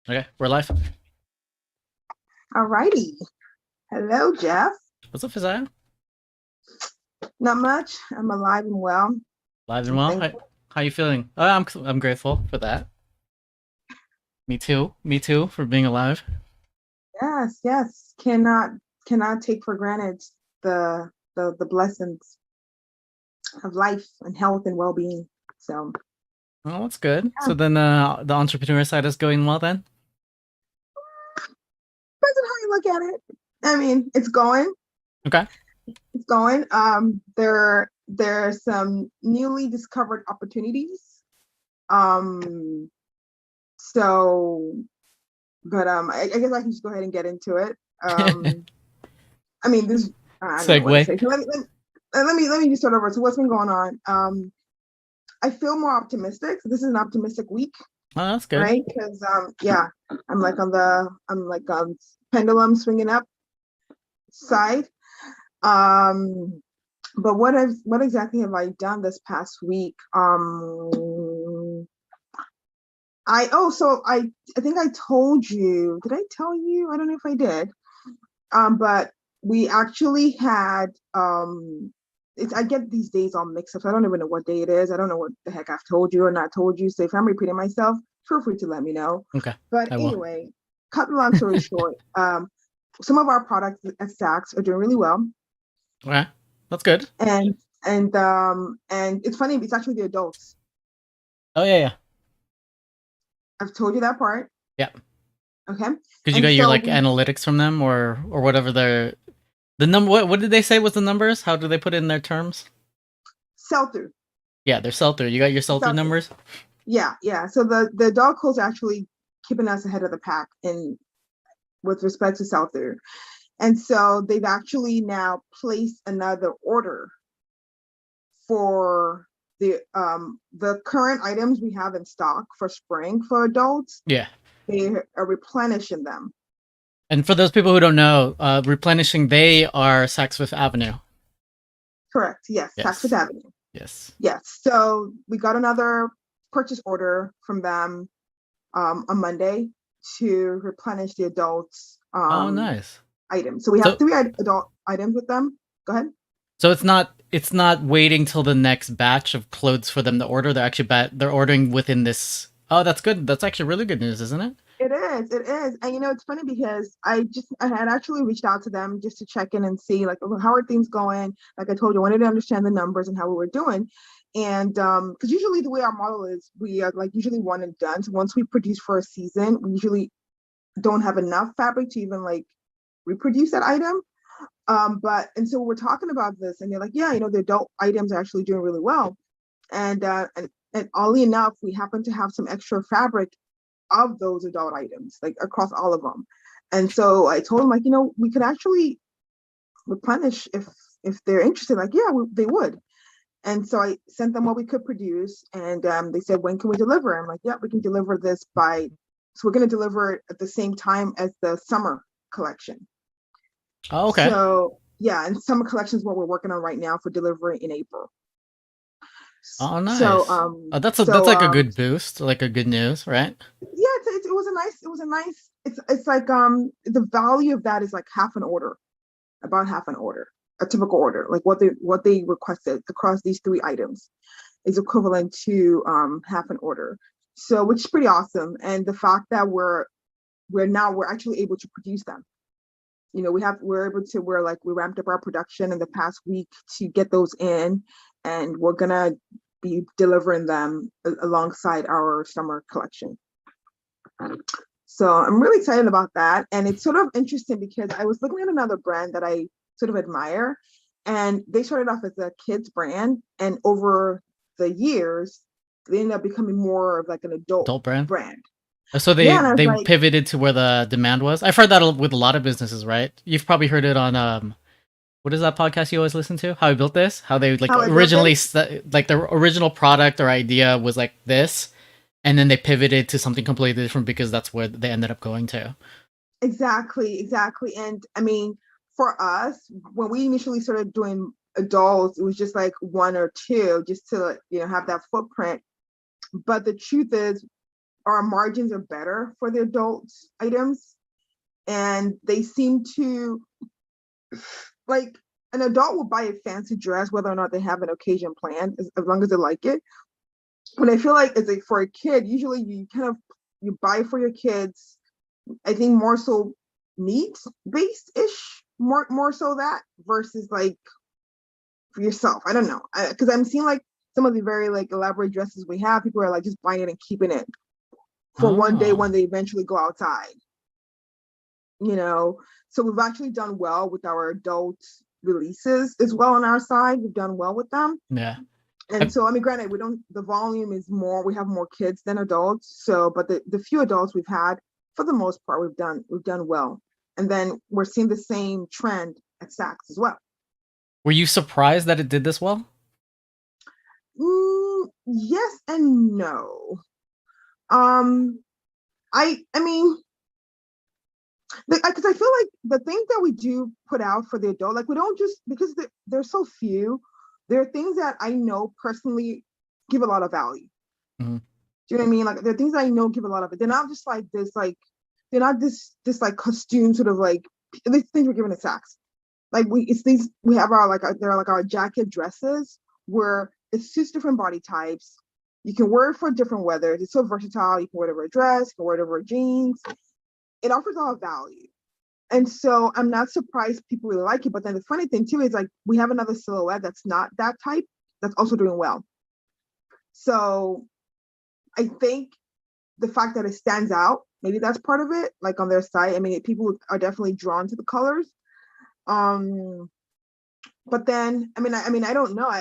Okay, we're live. Alrighty. Hello, Jeff. What's up, Fazaya? Not much. I'm alive and well. Live and I'm well. How, thankful. how you feeling? I'm grateful for that. Me too. Me too for being alive. Yes, yes. Cannot take for granted the blessings of life and health and well-being. So Well, that's good. yeah, So then, the entrepreneur side is going well then. depends on how you look at it. I mean, it's going. Okay. It's going. There are some newly discovered opportunities. Um, so but I guess I can just go ahead and get into it. I mean, this I don't know what to Segue. say. So let me just start over. So what's been going on? I feel more optimistic. So this is an optimistic week, Oh, that's good. right? Because yeah, I'm like pendulum swinging up side. Um, but what exactly have I done this past week? I think I told you. Did I tell you? I don't know if I did. But we actually had I get these days all mixed up. So I don't even know what day it is. I don't know what the heck I've told you or not told you. So if I'm repeating myself, feel free to let me know. Okay, But I will. anyway, cut the long story short, some of our products at Saks are doing really well. Okay, that's good. And and it's funny, it's actually the adults. Oh yeah, yeah, I've told you that part. yeah. Okay. Because you And got your so like we analytics from them or whatever the number. What did they say was the numbers? How do they put it in their terms? sell through. Yeah, their sell through. You got your sell through Sell through. numbers. Yeah, yeah. So the dog codes actually keeping us ahead of the pack in with respect to sell through. And so they've actually now placed another order for the current items we have in stock for spring for adults. Yeah. They are replenishing them. And for those people who don't know, replenishing, they are Saks Fifth Avenue. Correct. Yes, Saks Fifth Yes. Avenue. Yes. Yes. So we got another purchase order from them on Monday to replenish the adults Oh, nice. items. So we have So three adult items with them. Go ahead. so it's not waiting till the next batch of clothes for them to order. They're actually they're ordering within this. Oh, that's good. That's actually really good news, isn't it? It is, it is. And it's funny because I had actually reached out to them just to check in and see like, oh, how are things going? Like I told you, I wanted to understand the numbers and how we were doing. And because usually the way our model is, we are like usually one and done. So once we produce for a season, we usually don't have enough fabric to even like reproduce that item. But and so we're talking about this, and they're like, yeah, the adult items are actually doing really well. And oddly enough, we happen to have some extra fabric of those adult items, like across all of them. And so I told them, like, we could actually replenish if they're interested. Like, yeah, they would. And so I sent them what we could produce, and they said, when can we deliver? I'm like, yeah, we can deliver this by. So we're going to deliver it at the same time as the summer collection. Oh, okay. So yeah, and summer collection is what we're working on right now for delivery in April. Oh, So nice. um That's so like a um good boost, like a good news, right? yeah, it was a nice it's like the value of that is like half an order, about half an order, a typical order, like what they requested across these three items is equivalent to half an order. So which is pretty awesome. And the fact that we're actually able to produce them. We're able to we're like we ramped up our production in the past week to get those in, and we're gonna be delivering them alongside our summer collection. So I'm really excited about that. And it's sort of interesting because I was looking at another brand that I sort of admire, and they started off as a kids brand, and over the years, they ended up becoming more of like an adult Adult brand. brand. So Yeah, they and I was they like, pivoted to where the demand was. I've heard that with a lot of businesses, right? You've probably heard it on what is that podcast you always listen to? How I Built This? How they like how I built originally this? like the original product or idea was like this, and then they pivoted to something completely different because that's where they ended up going to. Exactly, exactly. And I mean, for us, when we initially started doing adults, it was just like one or two just to, have that footprint. But the truth is, our margins are better for the adult items, and they seem to like an adult will buy a fancy dress whether or not they have an occasion planned, as long as they like it. But I feel like it's like for a kid, usually you kind of you buy for your kids. I think more so needs based ish, more so that versus like for yourself. I don't know, because I'm seeing like some of the very like elaborate dresses we have. People are like just buying it and keeping it for one day Oh, when they eventually go outside. You know, so we've actually done well with our adult releases as well on our side. We've done well with them. yeah. And I, so I mean, granted, we don't the volume is more, we have more kids than adults. So but the few adults we've had, for the most part, we've done well. And then we're seeing the same trend at Saks as well. were you surprised that it did this well? Yes and no. Um, I mean, because I feel like the things that we do put out for the adult, like we don't just because there's so few. There are things that I know personally give a lot of value. Mhm. Do you know what I mean? Like there are things I know give a lot of it. They're not just like this, like they're not this like costume sort of like these things we're giving to Saks. Like it's these we have our like they're like our jacket dresses where it suits different body types. You can wear it for different weather. It's so versatile. You can wear it over a dress, you can wear it over jeans. It offers a lot of value. And so I'm not surprised people really like it. But then the funny thing too is like we have another silhouette that's not that type that's also doing well. So I think the fact that it stands out, maybe that's part of it. Like on their site, I mean, people are definitely drawn to the colors. Um, but then, I mean, I don't know.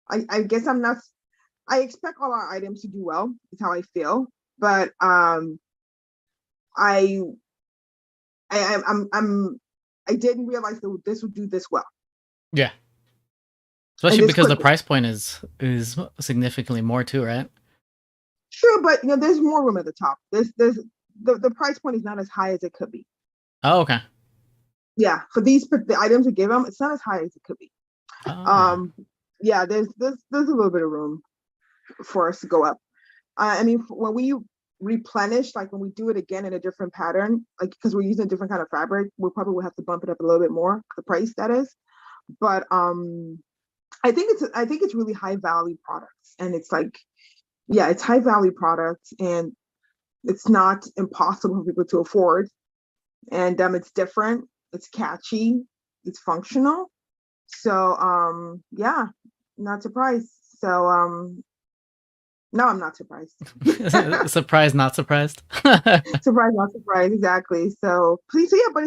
I guess I'm not. I expect all our items to do well. Is how I feel. But I, I didn't realize that this would do this well Yeah. and Especially this because the quickly. price point is significantly more too, right? True, but there's more room at the top. The price point is not as high as it could be. Oh, okay. Yeah, for the items we give them, it's not as high as it could be. Oh. Um, yeah, there's a little bit of room for us to go up. I mean, when we replenish, like when we do it again in a different pattern, like because we're using a different kind of fabric, we probably will have to bump it up a little bit more, the price that is. But I think it's really high value products, and it's like yeah, it's high value products, and it's not impossible for people to afford, and it's different, it's catchy, it's functional. So yeah, not surprised. So no, I'm not surprised. Surprised, not surprised. Surprised, not surprised, exactly. So please, so yeah, but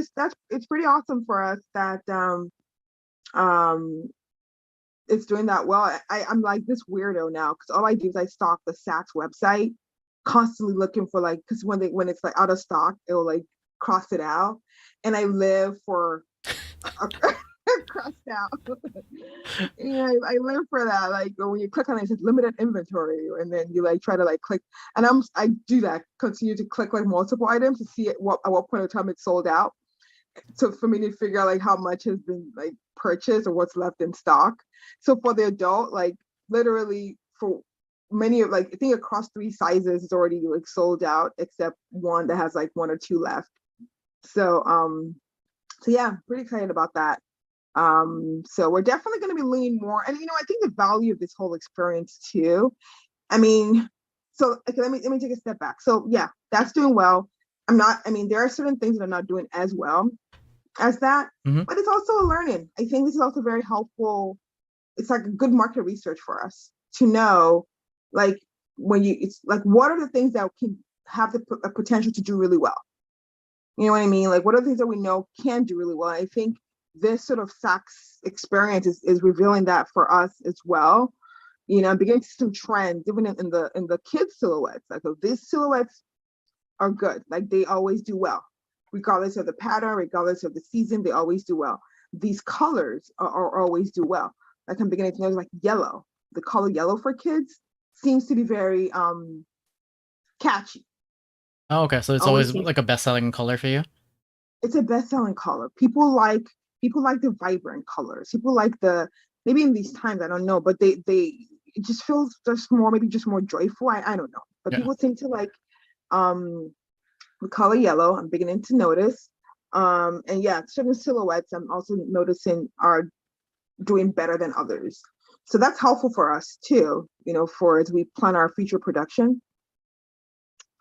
it's pretty awesome for us that um it's doing that well. I'm like this weirdo now because all I do is I stalk the Saks website, constantly looking for like because when it's like out of stock, it'll like cross it out, and I live for a crossed out. Yeah, I live for that. Like when you click on it, it says limited inventory, and then you like try to like click, and I do that, continue to click like multiple items to see at what point of time it's sold out. So for me to figure out like how much has been like purchased or what's left in stock. So for the adult, like literally for many of like I think across three sizes it's already like sold out except one that has like one or two left. So so yeah, pretty excited about that. So we're definitely going to be leaning more, and I think the value of this whole experience too. I mean, so okay, let me take a step back. So yeah, that's doing well. I mean, there are certain things that are not doing as well as that, Hmm. but it's also a learning. I think this is also very helpful. It's like a good market research for us to know, like it's like what are the things that can have the potential to do really well. You know what I mean? Like what are the things that we know can do really well? I think this sort of Saks experience is revealing that for us as well. I'm beginning to see some trends even in the kids silhouettes. Like these silhouettes are good. Like they always do well, regardless of the pattern, regardless of the season, they always do well. These colors are always do well. Like I'm beginning to notice like yellow, the color yellow for kids seems to be very catchy. Oh, okay. So it's Always always seems like a best-selling color for you. it's a best-selling color. People like the vibrant colors. People like the maybe in these times I don't know, but they it just feels just more, maybe just more joyful. I don't know, but Yeah. people seem to like the color yellow. I'm beginning to notice. And yeah, certain silhouettes I'm also noticing are doing better than others. So that's helpful for us too, for as we plan our future production.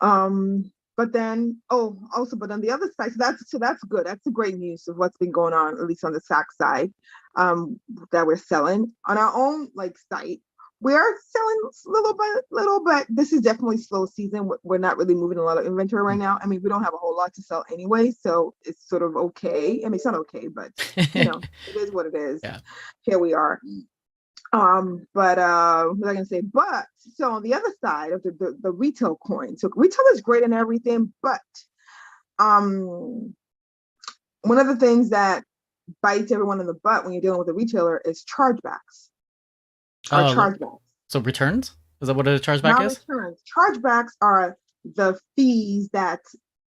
But then, but on the other side, so that's good. That's the great news of what's been going on, at least on the Saks side, that we're selling on our own like site. We are selling little, but this is definitely slow season. We're not really moving a lot of inventory right now. I mean, we don't have a whole lot to sell anyway, so it's sort of okay. I mean, it's not okay, but it is what it is. Yeah. Here we are. But what was I gonna say? But so on the other side of the retail coin, so retail is great and everything, but one of the things that bites everyone in the butt when you're dealing with a retailer is chargebacks. Chargebacks. So returns? Is that what a chargeback Not is? returns. Chargebacks are the fees that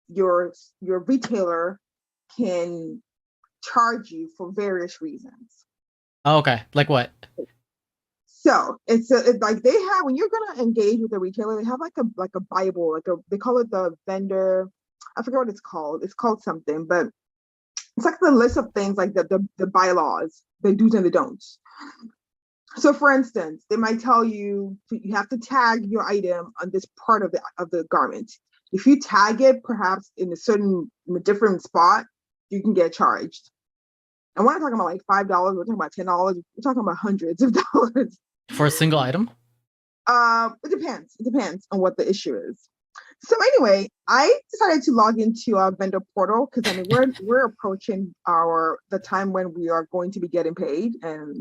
your retailer can charge you for various reasons. Oh, okay. Like what? So it's like they have, when you're gonna engage with a retailer, they have like a Bible, they call it the vendor. I forget what it's called. It's called something, but it's like the list of things, like the bylaws, the do's and the don'ts. So for instance, they might tell you have to tag your item on this part of the garment. If you tag it perhaps in a different spot, you can get charged. And we're not talking about like $5, we're talking about $10, we're talking about hundreds of dollars. For a single item? It depends. It depends on what the issue is. So anyway, I decided to log into a vendor portal because I mean we're approaching the time when we are going to be getting paid, and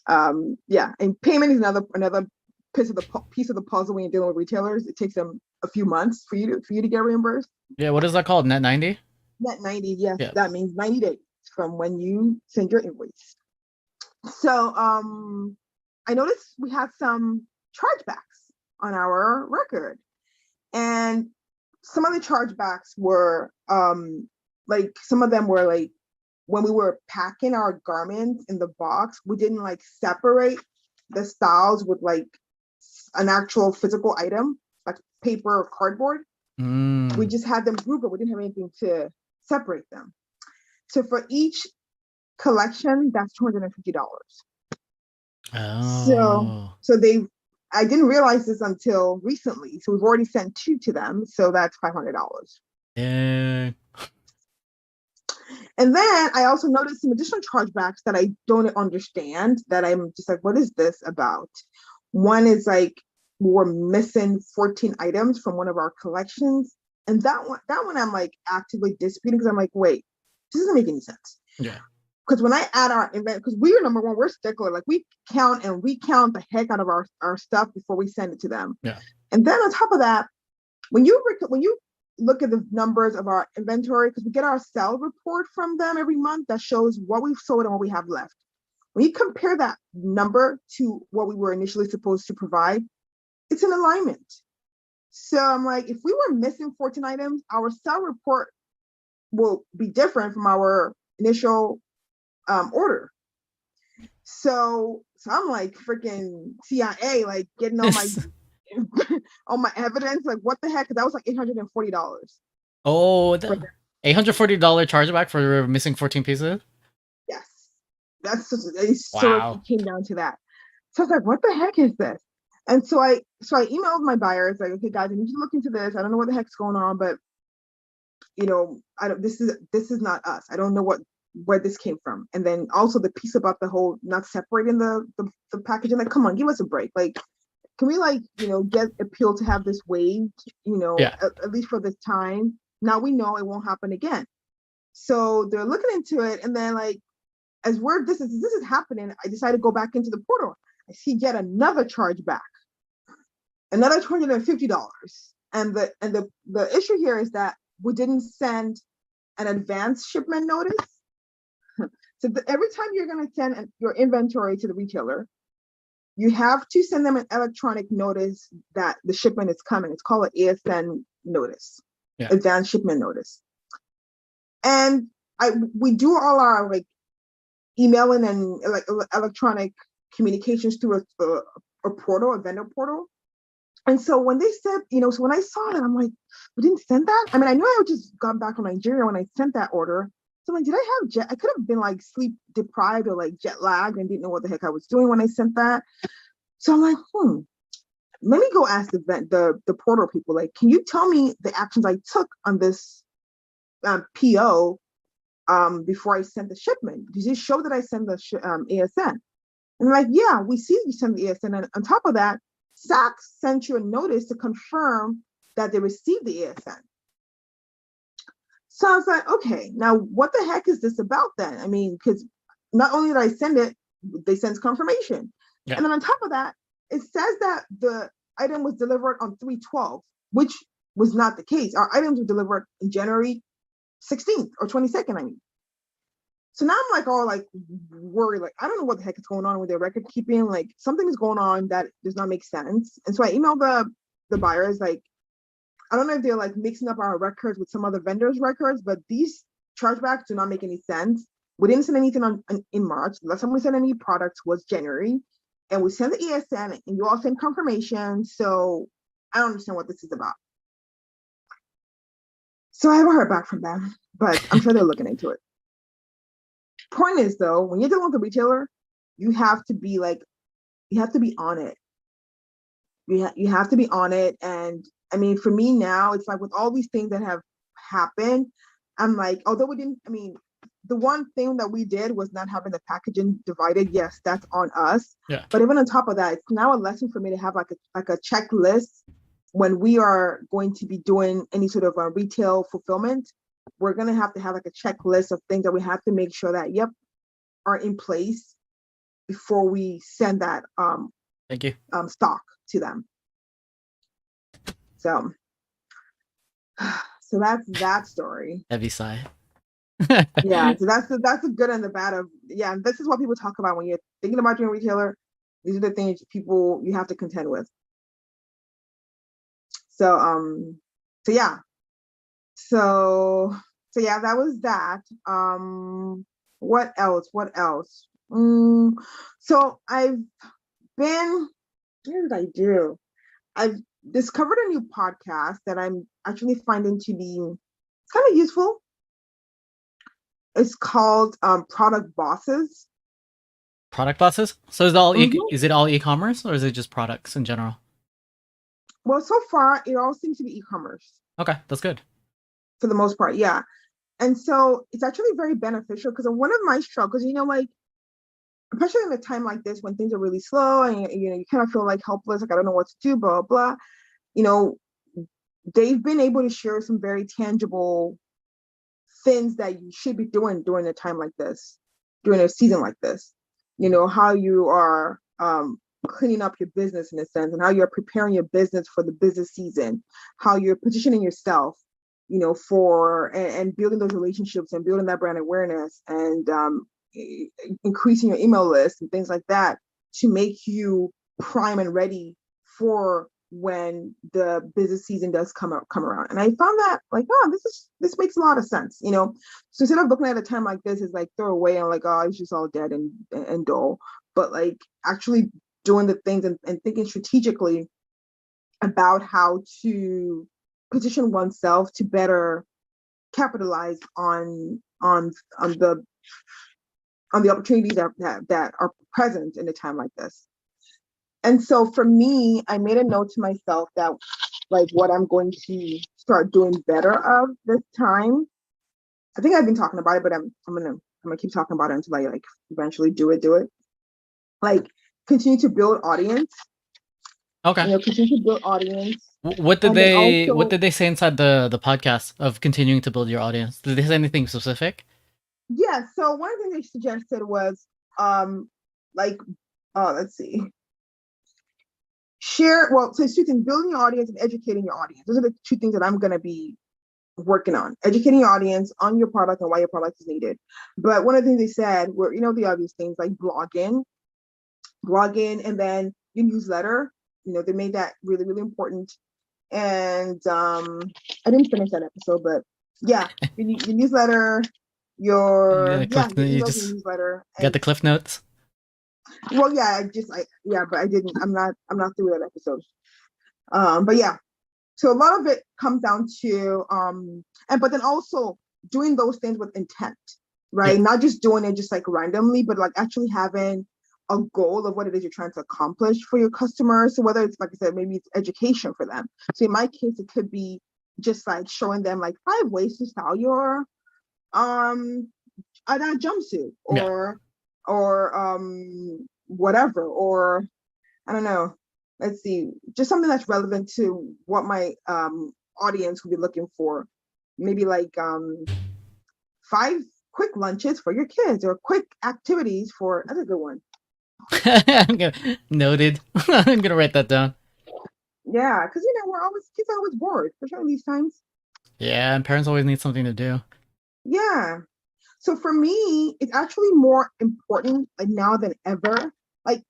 and payment is another piece of the puzzle when you're dealing with retailers. It takes them a few months for you to get reimbursed. Yeah, what is that called? Net 90? Net 90, yes, Yeah. that means 90 days from when you send your invoice. So I noticed we had some chargebacks on our record. And some of the chargebacks were like some of them were like when we were packing our garments in the box, we didn't like separate the styles with like an actual physical item, like paper or cardboard. We just had them grouped, but we didn't have anything to separate them. So for each collection, that's $250. Oh. So I didn't realize this until recently. So we've already sent 2 to them. So that's $500. Yeah. And then I also noticed some additional chargebacks that I don't understand, that I'm just like, what is this about? One is like, we're missing 14 items from one of our collections. And that one I'm like actively disputing because I'm like, wait, this doesn't make any sense. Yeah. Because when I add our invent, because we're number one, we're stickler. Like we count and recount the heck out of our stuff before we send it to them. Yeah. And then on top of that, when you look at the numbers of our inventory, because we get our sell report from them every month that shows what we've sold and what we have left. When you compare that number to what we were initially supposed to provide, it's an alignment. So I'm like, if we were missing 14 items, our sell report will be different from our initial order. So I'm like freaking CIA, like getting all my all my evidence, like what the heck? That was like $840. Oh, $840 chargeback for missing 14 pieces? Yes, that's just, it sort of came down to that. So I was like, what the heck is this? And so I emailed my buyers like, okay, guys, I need you to look into this. I don't know what the heck's going on, but this is not us. I don't know where this came from. And then also the piece about the whole not separating the packaging, like, come on, give us a break. Like, can we get appeal to have this waived, at least for this time? Now we know it won't happen again. So they're looking into it. And then like, as this is happening, I decided to go back into the portal. I see yet another chargeback, another $250. And the issue here is that we didn't send an advance shipment notice. So every time you're going to send your inventory to the retailer, you have to send them an electronic notice that the shipment is coming. It's called an ASN notice, advanced shipment notice. And we do all our like emailing and like electronic communications through a a portal, a vendor portal. And so when they said, so when I saw that, I'm like, we didn't send that. I mean, I knew I had just gone back from Nigeria when I sent that order. So I'm like, did I have jet? I could have been like sleep deprived or like jet lagged and didn't know what the heck I was doing when I sent that. So I'm like, let me go ask the portal people, like, can you tell me the actions I took on this PO before I sent the shipment? Does it show that I sent the ASN? And they're like, yeah, we see you send the ASN. And on top of that, Saks sent you a notice to confirm that they received the ASN. So I was like, okay, now what the heck is this about then? I mean, because not only did I send it, they sent confirmation. Yeah. And then on top of that, it says that the item was delivered on 3/12, which was not the case. Our items were delivered in January 16th or 22nd, I mean. So now I'm like all like worried, like I don't know what the heck is going on with their record keeping. Like something is going on that does not make sense. And so I emailed the buyers, like, I don't know if they're like mixing up our records with some other vendors' records, but these chargebacks do not make any sense. We didn't send anything in March. The last time we sent any products was January. And we sent the ESN and you all sent confirmation. So I don't understand what this is about. So I haven't heard back from them, but I'm sure they're looking into it. Point is though, when you're dealing with a retailer, you have to be on it. You have to be on it. And I mean, for me now, it's like with all these things that have happened, I'm like, although we didn't, I mean, the one thing that we did was not having the packaging divided. Yes, that's on us. Yeah. But even on top of that, it's now a lesson for me to have like a checklist when we are going to be doing any sort of retail fulfillment. We're going to have like a checklist of things that we have to make sure that, are in place before we send that Thank you. stock to them. So that's that story. Heavy sigh. Yeah, so that's the good and the bad of, and this is what people talk about when you're thinking about being a retailer. These are the things you have to contend with. So yeah. So yeah, that was that. What else? So I've been, what did I do? I've discovered a new podcast that I'm actually finding to be kind of useful. It's called Product Bosses. Product bosses? So is it all e-commerce or is it just products in general? Well, so far it all seems to be e-commerce. Okay, that's good. For the most part, yeah. And so it's actually very beneficial because one of my struggles, like, especially in a time like this when things are really slow and you kind of feel like helpless, like I don't know what to do, blah, blah. They've been able to share some very tangible things that you should be doing during a time like this, during a season like this. How you are cleaning up your business in a sense, and how you're preparing your business for the business season, how you're positioning yourself, for and building those relationships and building that brand awareness and increasing your email list and things like that to make you prime and ready for when the business season does come around. And I found that like, this makes a lot of sense, So instead of looking at a time like this as like throw away and like, it's just all dead and dull, but like actually doing the things and thinking strategically about how to position oneself to better capitalize on the opportunities that are present in a time like this. And so for me, I made a note to myself that like what I'm going to start doing better of this time. I think I've been talking about it, but I'm gonna keep talking about it until I like eventually do it. Like continue to build audience. Okay. Continue to build audience. What did they say inside the podcast of continuing to build your audience? Did they say anything specific? Yeah. So one of the things they suggested was let's see. So it's two things: building your audience and educating your audience. Those are the two things that I'm going to be working on: educating your audience on your product and why your product is needed. But one of the things they said were, the obvious things like blogging, and then your newsletter. They made that really, really important. And I didn't finish that episode, but yeah, your newsletter, your newsletter. newsletter. Got the cliff notes. Well, yeah, yeah, but I didn't. I'm not through that episode. But yeah, so a lot of it comes down to and but then also doing those things with intent, right? Yep. Not just doing it just like randomly, but like actually having a goal of what it is you're trying to accomplish for your customers. So whether it's like I said, maybe it's education for them. So in my case, it could be just like showing them like 5 ways to style your um a jumpsuit Yeah. or whatever, or I don't know. Let's see, just something that's relevant to what my audience would be looking for. Maybe like 5 quick lunches for your kids or quick activities for that's a good one. Noted. I'm gonna write that down. Yeah, because we're always kids are always bored, especially these times. Yeah, and parents always need something to do. Yeah. So for me, it's actually more important like now than ever. Like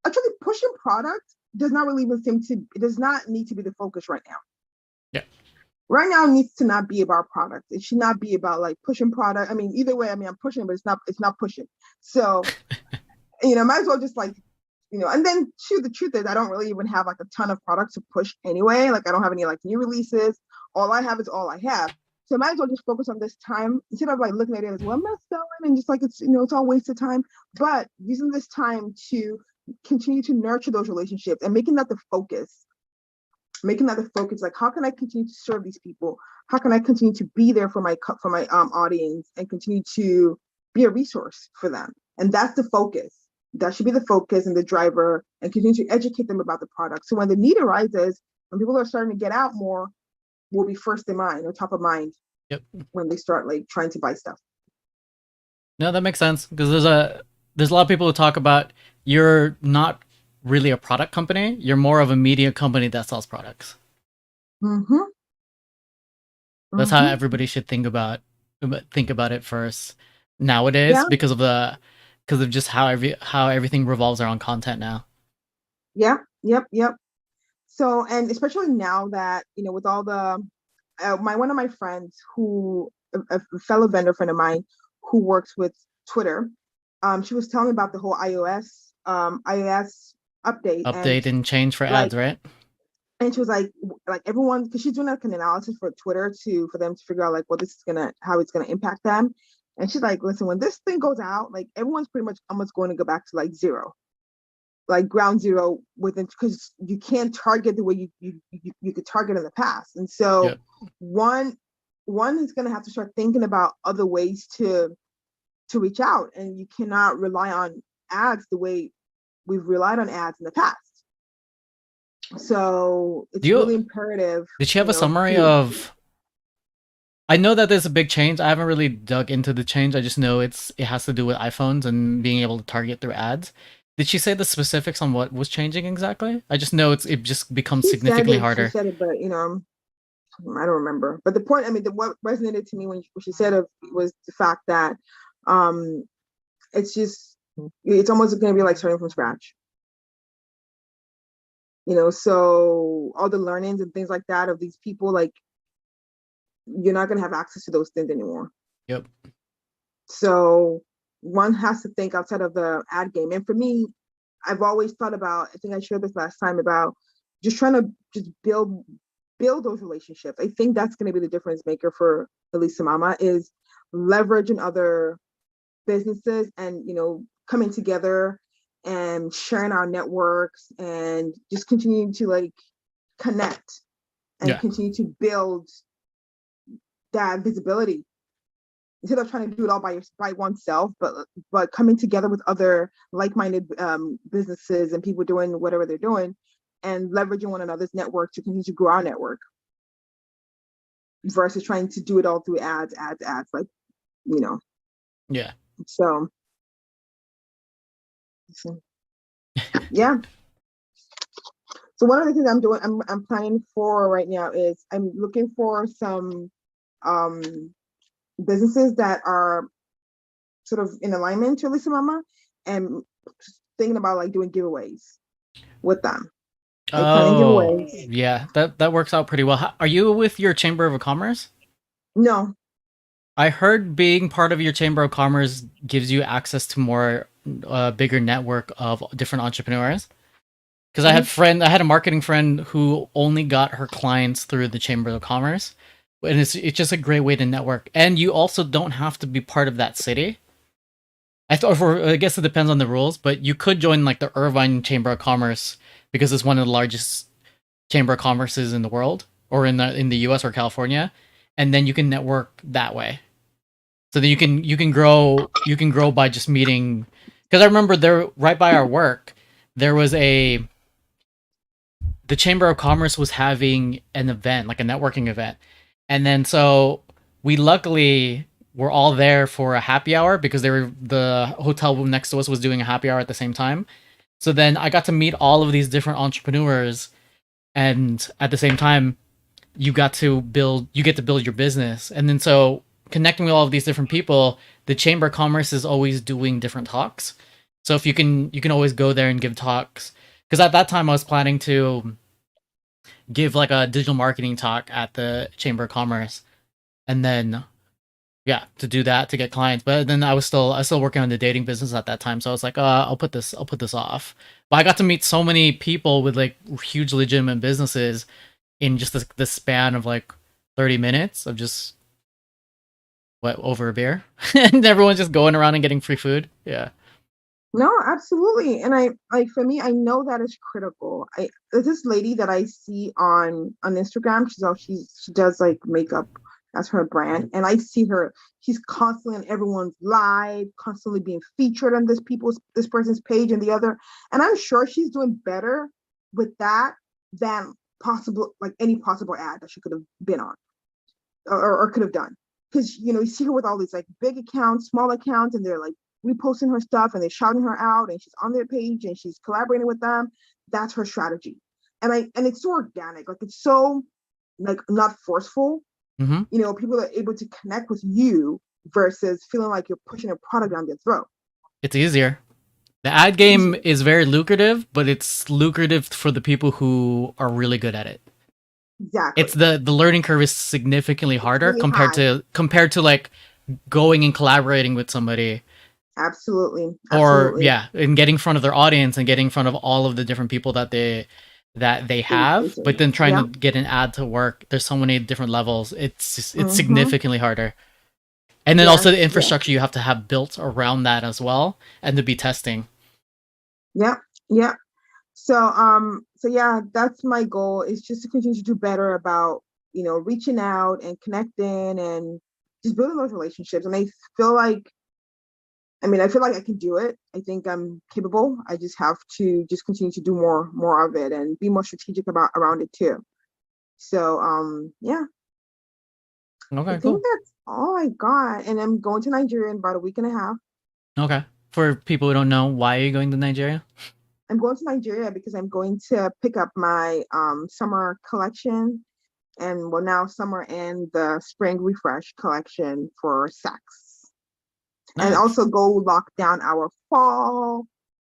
actually pushing product does not really even seem to it does not need to be the focus right now. Yeah. Right now it needs to not be about product. It should not be about like pushing product. I mean, either way, I mean I'm pushing, but it's not pushing. So, might as well just like, and then the truth is I don't really even have like a ton of products to push anyway. Like I don't have any like new releases. All I have is all I have. So I might as well just focus on this time instead of like looking at it as well, I'm not selling and just like it's all wasted time. But using this time to continue to nurture those relationships and making that the focus, like how can I continue to serve these people, how can I continue to be there for my audience and continue to be a resource for them, and that's the focus. That should be the focus and the driver, and continue to educate them about the product, so when the need arises, when people are starting to get out more, will be first in mind or top of mind Yep. when they start like trying to buy stuff. No, that makes sense because there's a lot of people who talk about you're not really a product company. You're more of a media company that sells products. Mm-hmm. That's how Mm-hmm. everybody should think about it first nowadays Yeah. because of just how everything revolves around content now. Yeah. Yep. So, and especially now that, with all the, one of my friends a fellow vendor friend of mine who works with Twitter, she was telling me about the whole iOS update. And Update and change for like, ads, right? and she was like everyone, because she's doing like an analysis for Twitter for them to figure out like how it's gonna impact them. And she's like, listen, when this thing goes out, like everyone's pretty much almost going to go back to like zero, like ground zero within, because you can't target the way you could target in the past. And so Yep. one one is going to have to start thinking about other ways to reach out, and you cannot rely on ads the way we've relied on ads in the past. So Do it's you really imperative, did you have a summary to of? I know that there's a big change. I haven't really dug into the change. I just know it has to do with iPhones and being able to target through ads. Did she say the specifics on what was changing exactly? I just know it just becomes significantly she harder. said it, but I don't remember. But the point, I mean, what resonated to me when she said it was the fact that um it's almost going to be like starting from scratch. So all the learnings and things like that of these people, like you're not going to have access to those things anymore. Yep. So one has to think outside of the ad game. And for me, I've always thought about, I think I shared this last time, about just trying to just build those relationships. I think that's going to be the difference maker for Elisa Mama, is leveraging other businesses and coming together and sharing our networks and just continuing to like connect and Yeah. continue to build that visibility instead of trying to do it all by oneself, but coming together with other like-minded businesses and people doing whatever they're doing and leveraging one another's network to continue to grow our network versus trying to do it all through ads, like you know. Yeah. So yeah. So one of the things I'm planning for right now is I'm looking for some um businesses that are sort of in alignment to Lisa Mama, and thinking about like doing giveaways with them, like planning Oh, giveaways. yeah. That works out pretty well. Are you with your Chamber of Commerce? No. I heard being part of your Chamber of Commerce gives you access to more bigger network of different entrepreneurs. Because Mhm. I had a marketing friend who only got her clients through the Chamber of Commerce, and it's just a great way to network. And you also don't have to be part of that city. I guess it depends on the rules, but you could join like the Irvine Chamber of Commerce because it's one of the largest chamber of commerces in the world, or in the U.S. or California, and then you can network that way. So then you can grow by just meeting. Because I remember there right by our work, there was a the Chamber of Commerce was having an event, like a networking event. And then so we luckily were all there for a happy hour because the hotel room next to us was doing a happy hour at the same time. So then I got to meet all of these different entrepreneurs, and at the same time you get to build your business. And then so connecting with all of these different people, the Chamber of Commerce is always doing different talks. So if you can always go there and give talks. Because at that time I was planning to give like a digital marketing talk at the Chamber of Commerce, and then yeah, to do that to get clients. But then I was still working on the dating business at that time, so I was like, I'll put this off. But I got to meet so many people with like huge legitimate businesses in just this span of like 30 minutes of just what over a beer, and everyone's just going around and getting free food. Yeah. No, absolutely. And I like for me, I know that is critical. There's this lady that I see on Instagram. She does like makeup as her brand. And I see her, she's constantly on everyone's live, constantly being featured on this person's page and the other. And I'm sure she's doing better with that than possible, like any possible ad that she could have been on or could have done. Because you see her with all these like big accounts, small accounts, and they're like reposting her stuff and they're shouting her out, and she's on their page and she's collaborating with them. That's her strategy. And it's so organic, like it's so like not forceful. Mm-hmm. People are able to connect with you versus feeling like you're pushing a product down their throat. It's easier. The ad It's game easier. is very lucrative, but it's lucrative for the people who are really good at it. It's Exactly. the learning curve is significantly It's harder really high. compared to like going and collaborating with somebody, Absolutely. or Absolutely. yeah, and getting in front of their audience and getting in front of all of the different people that they have, but then trying Yeah. to get an ad to work. There's so many different levels. It's Mm-hmm. significantly harder. And then also the Yes. Yeah. infrastructure you have to have built around that as well, and to be testing. Yeah. Yeah. So yeah, that's my goal, is just to continue to do better about, reaching out and connecting and just building those relationships. And feel like, I feel like I can do it. I think I'm capable. I just have to just continue to do more of it and be more strategic about around it too. So yeah, I Okay, think cool. that's all I got. And I'm going to Nigeria in about a week and a half. Okay. For people who don't know, why are you going to Nigeria? I'm going to Nigeria because I'm going to pick up my summer collection, and well, now summer and the spring refresh collection for Saks, and Nice. also go lock down our fall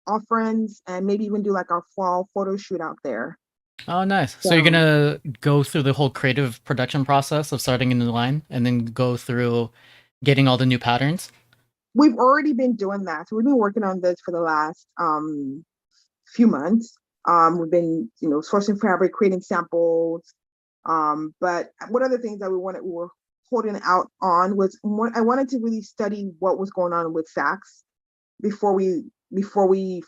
offerings and maybe even do like our fall photo shoot out there. Oh, nice. So you're So gonna go through the whole creative production process of starting a new line, and then go through getting all the new patterns. we've already been doing that. So we've been working on this for the last few months. We've been, sourcing fabric, creating samples. But one of the things that we were holding out on was I wanted to really study what was going on with Saks before we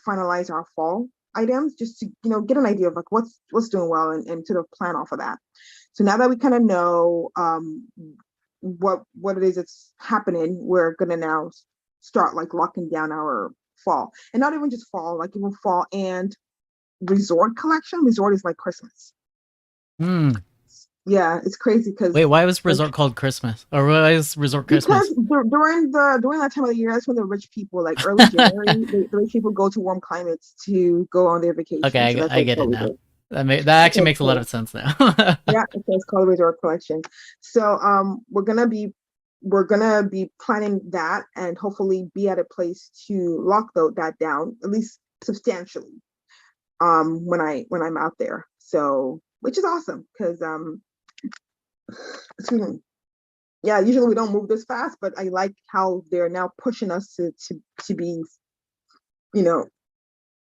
finalize our fall items, just to get an idea of like what's doing well, and sort of plan off of that. So now that we kind of know what it is that's happening, we're gonna now start like locking down our fall, and not even just fall, like even fall and resort collection. Resort is like Christmas. Hmm. Yeah, it's crazy Wait, because why was like resort called Christmas? Or why is resort because Christmas? during that time of the year, that's when the rich people, like early January, the rich people go to warm climates to go on their vacation. So Okay, that's I what it's get it called. now. That That's actually what it's makes a lot called. of sense now. Yeah, it's called Resort Collection. So we're gonna be planning that and hopefully be at a place to lock that down at least substantially when I'm out there. So which is awesome because excuse me. Yeah, usually we don't move this fast, but I like how they're now pushing us to be you know,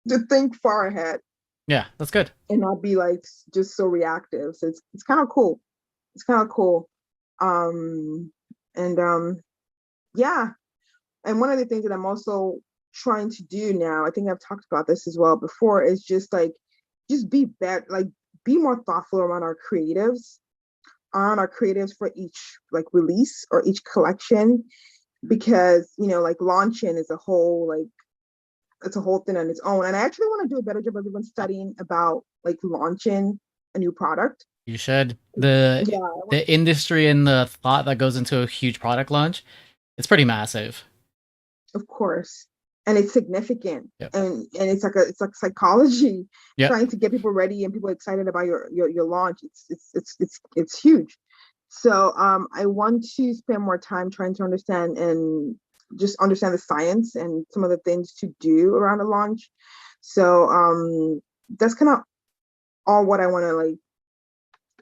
to think far ahead Yeah, that's good. and not be like just so reactive. So it's kind of cool. It's kind of cool. Um, and yeah. And one of the things that I'm also trying to do now, I think I've talked about this as well before, is just like just be better, like be more thoughtful around our creatives for each like release or each collection, because like launching is a whole like it's a whole thing on its own. And I actually want to do a better job of even studying about like launching a new product. You should. The Yeah, the industry and the thought that goes into a huge product launch, it's pretty massive. of course. And it's significant. Yep. And it's like psychology, Yep. trying to get people ready and people excited about your launch. It's huge. So I want to spend more time trying to understand and just understand the science and some of the things to do around a launch. So that's kind of all what I want to like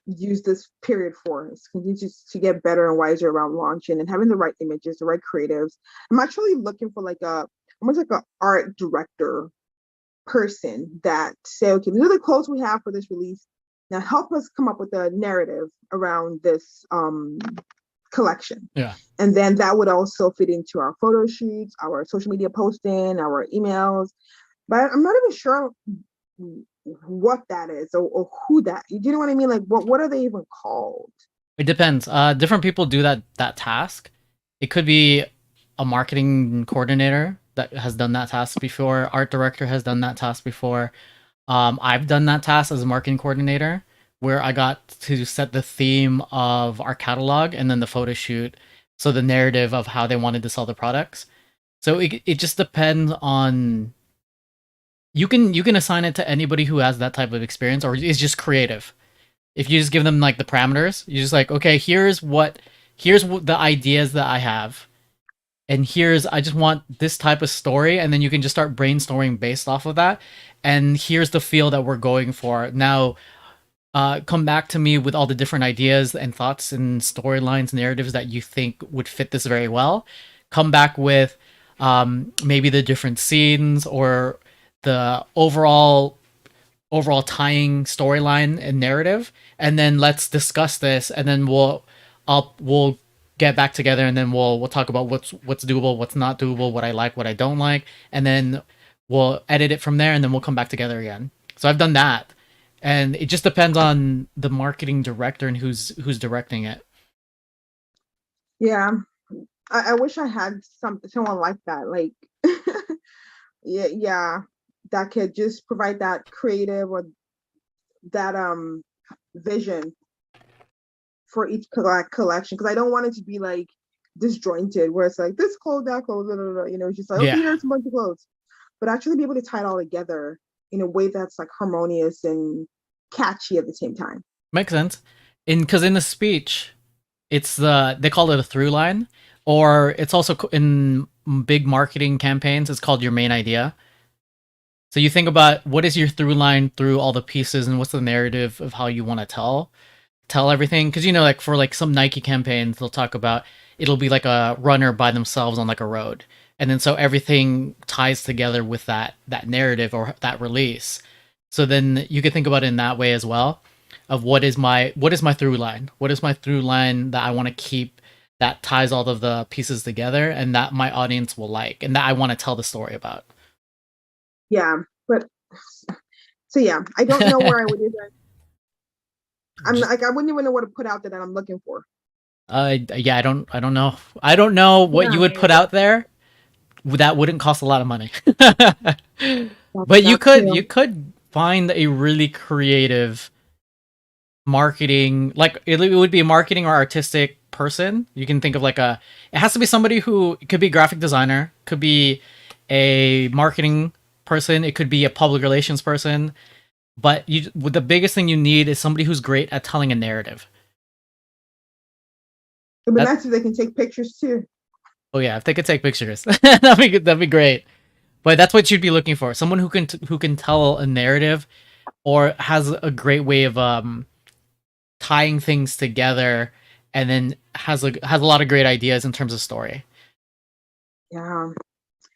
use this period for, is continue to get better and wiser around launching and having the right images, the right creatives. I'm actually looking for like a almost like an art director person that say, okay, these are the clothes we have for this release. Now help us come up with a narrative around this collection. Yeah. And then that would also fit into our photo shoots, our social media posting, our emails. But I'm not even sure what that is, or who that, you know what I mean? Like what are they even called? It depends. Different people do that task. It could be a marketing coordinator that has done that task before. Art director has done that task before. I've done that task as a marketing coordinator, where I got to set the theme of our catalog and then the photo shoot, so the narrative of how they wanted to sell the products. So it just depends on, you can assign it to anybody who has that type of experience or is just creative. If you just give them like the parameters, you're just like, okay, here's what the ideas that I have, and here's, I just want this type of story, and then you can just start brainstorming based off of that, and here's the feel that we're going for now. Come back to me with all the different ideas and thoughts and storylines, narratives that you think would fit this very well. Come back with maybe the different scenes or the overall tying storyline and narrative, and then let's discuss this, and then we'll get back together, and then we'll talk about what's doable, what's not doable, what I like, what I don't like, and then we'll edit it from there, and then we'll come back together again. So I've done that, and it just depends on the marketing director and who's directing it. Yeah, I wish I had someone like that, like yeah, yeah, that could just provide that creative or that vision for each collection, because I don't want it to be like disjointed where it's like this clothes, that clothes, blah, blah, blah. It's just like, okay, Yeah, here's a bunch of clothes, but actually be able to tie it all together in a way that's like harmonious and catchy at the same time. makes sense. Because in the speech, it's they call it a through line, or it's also in big marketing campaigns, it's called your main idea. So you think about what is your through line through all the pieces, and what's the narrative of how you want to tell everything. Because like for like some Nike campaigns, they'll talk about, it'll be like a runner by themselves on like a road, and then so everything ties together with that narrative or that release. So then you could think about it in that way as well, of what is my through line, what is my through line that I want to keep, that ties all of the pieces together, and that my audience will like, and that I want to tell the story about. Yeah, but so yeah, I don't know where I would even. I'm Just like, I wouldn't even know what to put out there that I'm looking for. yeah, I don't know what you Yeah, would put out there that wouldn't cost a lot of money. that's But you that's could true. you could find a really creative marketing, like it would be a marketing or artistic person. You can think of like it has to be somebody who, it could be a graphic designer, could be a marketing person, it could be a public relations person, but the biggest thing you need is somebody who's great at telling a narrative. It'd be That nice if they can take pictures too. Oh yeah, if they could take pictures, that'd be good, that'd be great. But that's what you'd be looking for, someone who can tell a narrative, or has a great way of tying things together, and then has a lot of great ideas in terms of story. Yeah.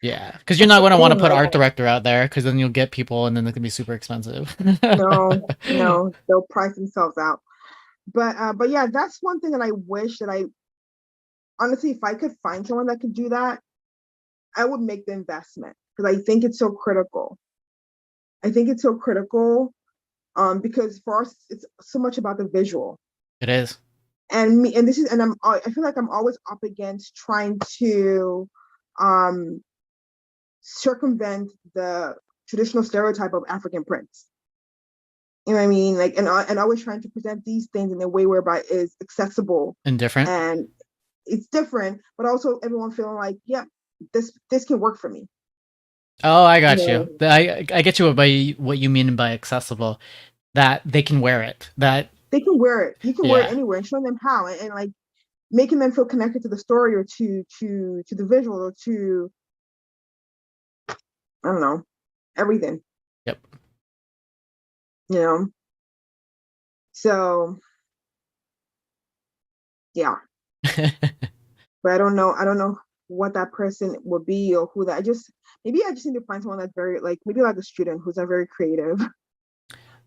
Yeah, because you're not going to want to Things put like art that. director out there, because then you'll get people, and then it can be super expensive. No, no, they'll price themselves out. But yeah, that's one thing that I wish that I honestly, if I could find someone that could do that, I would make the investment because I think it's so critical. I think it's so critical because for us, it's so much about the visual. It is. And me, and this is, and I feel like I'm always up against trying to um, circumvent the traditional stereotype of African prince. You know what I mean? Like, and always trying to present these things in a way whereby is accessible Indifferent. and it's different, but also everyone feeling like, yeah, this can work for me. Oh, I You got you. know, I get you by what you mean by accessible. That they can wear it. That they can wear it. You can wear it yeah. anywhere and showing them how, and like making them feel connected to the story or to the visual or to I don't know everything. Yep. You know, so yeah, but I don't know. I don't know what that person would be or who that. Maybe I just need to find someone that's very like maybe like a student who's a very creative,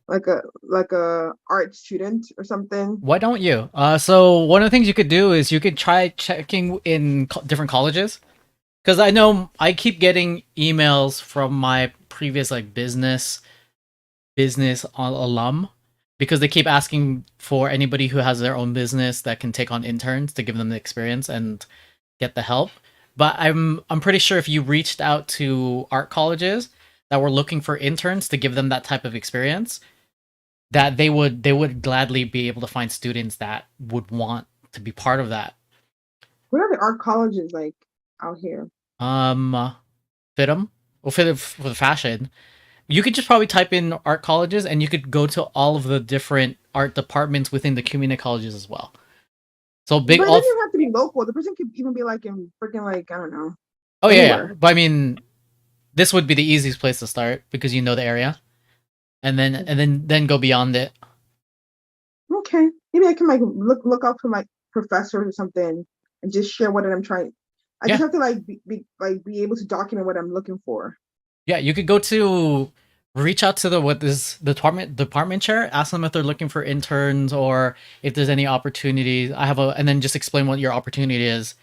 like a art student or something. Why don't you? So one of the things you could do is you could try checking in different colleges, because I know I keep getting emails from my previous like business alum, because they keep asking for anybody who has their own business that can take on interns to give them the experience and get the help. But I'm pretty sure if you reached out to art colleges that were looking for interns to give them that type of experience, that they would gladly be able to find students that would want to be part of that. What are the art colleges like out here? Um, FITM, or for the fashion, you could just probably type in art colleges, and you could go to all of the different art departments within the community colleges as well. So But big it all. doesn't have to be local. The person could even be like in freaking like I don't know Oh yeah, yeah. anywhere. But I mean, this would be the easiest place to start because you know the area, and then go beyond it. Okay, maybe I can like look up for my professors or something and just share what I'm trying. I just Yeah, have to like be able to document what I'm looking for. yeah. You could go to reach out to the what is the department chair, ask them if they're looking for interns or if there's any opportunities. And then just explain what your opportunity is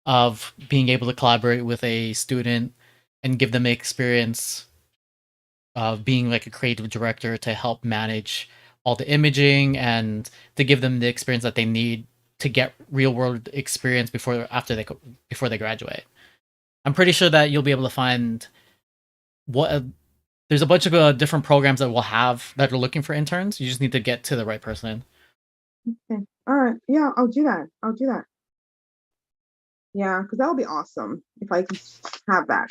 of being able to collaborate with a student and give them the experience of being like a creative director to help manage all the imaging and to give them the experience that they need to get real world experience before they graduate. I'm pretty sure that you'll be able to find what there's a bunch of different programs that will have that are looking for interns. You just need to get to the right person. Okay. All right. Yeah, I'll do that. I'll do that. Yeah, because that would be awesome if I could have that.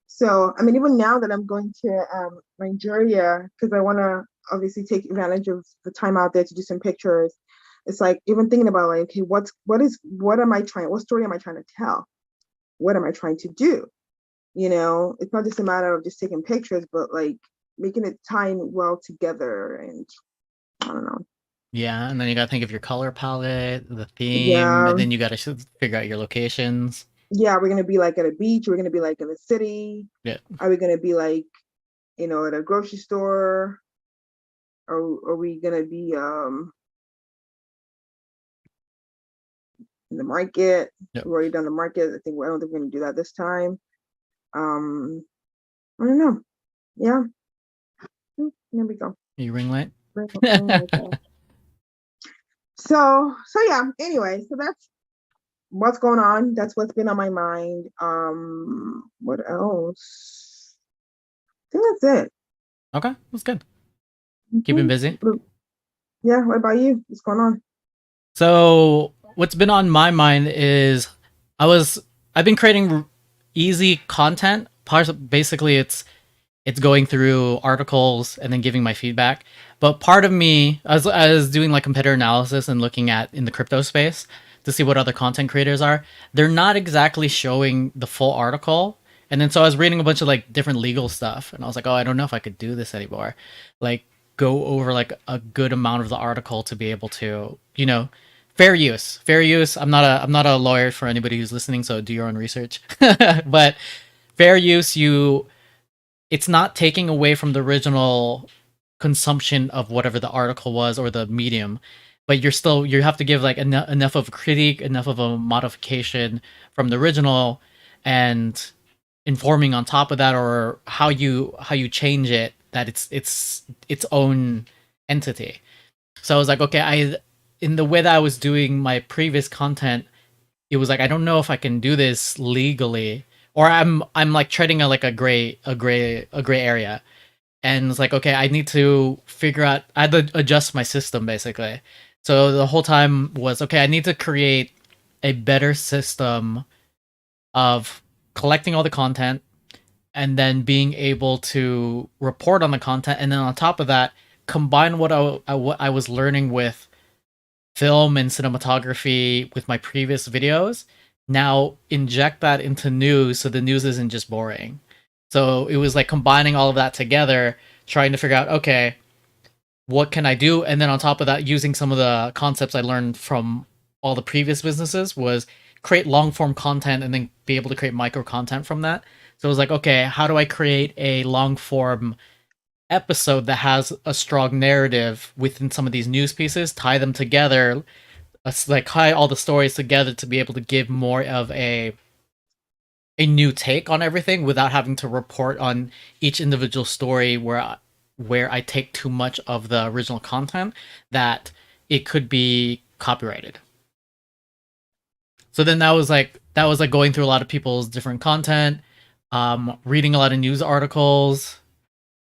So, I mean, even now that I'm going to Nigeria, because I want to obviously take advantage of the time out there to do some pictures, it's like even thinking about like, okay, what am I trying, what story am I trying to tell? What am I trying to do? You know, it's not just a matter of just taking pictures, but like making it tying well together. And I don't know. Yeah, and then you got to think of your color palette, the theme, and Yeah, then you got to figure out your locations. yeah, we're gonna be like at a beach, we're gonna be like in the city. Yeah. Are we gonna be like, at a grocery store? Or are we gonna be in the market? Yep. We've already done the market. I don't think we're gonna do that this time. Um, I don't know. Yeah, there we go. Your ring light. Ring light there. So yeah. Anyway, so that's what's going on. That's what's been on my mind. What else? I think that's it. Okay, that's good. Keeping Mhm. busy. Yeah. What about you? What's going on? So what's been on my mind is I was I've been creating easy content. Basically, it's going through articles and then giving my feedback. But part of me, I was doing like competitor analysis and looking at in the crypto space to see what other content creators are. They're not exactly showing the full article. And then so I was reading a bunch of like different legal stuff, and I was like, oh, I don't know if I could do this anymore. Like go over like a good amount of the article to be able to, Fair use, fair use. I'm not a lawyer for anybody who's listening, so do your own research. But fair use, it's not taking away from the original consumption of whatever the article was or the medium, but you have to give like enough of a critique, enough of a modification from the original, and informing on top of that, or how you change it, that it's its own entity. So I was like, okay, I in the way that I was doing my previous content, it was like I don't know if I can do this legally, or I'm like treading a gray area, and it's like, okay, I need to figure out, I had to adjust my system basically. So the whole time was, okay, I need to create a better system of collecting all the content, and then being able to report on the content, and then on top of that, combine what I was learning with film and cinematography with my previous videos. Now inject that into news, so the news isn't just boring. So it was like combining all of that together, trying to figure out, okay, what can I do? And then on top of that, using some of the concepts I learned from all the previous businesses, was create long form content and then be able to create micro content from that. So it was like, okay, how do I create a long form episode that has a strong narrative within some of these news pieces, tie them together, like tie all the stories together to be able to give more of a new take on everything without having to report on each individual story where I take too much of the original content that it could be copyrighted. So then that was like going through a lot of people's different content, reading a lot of news articles,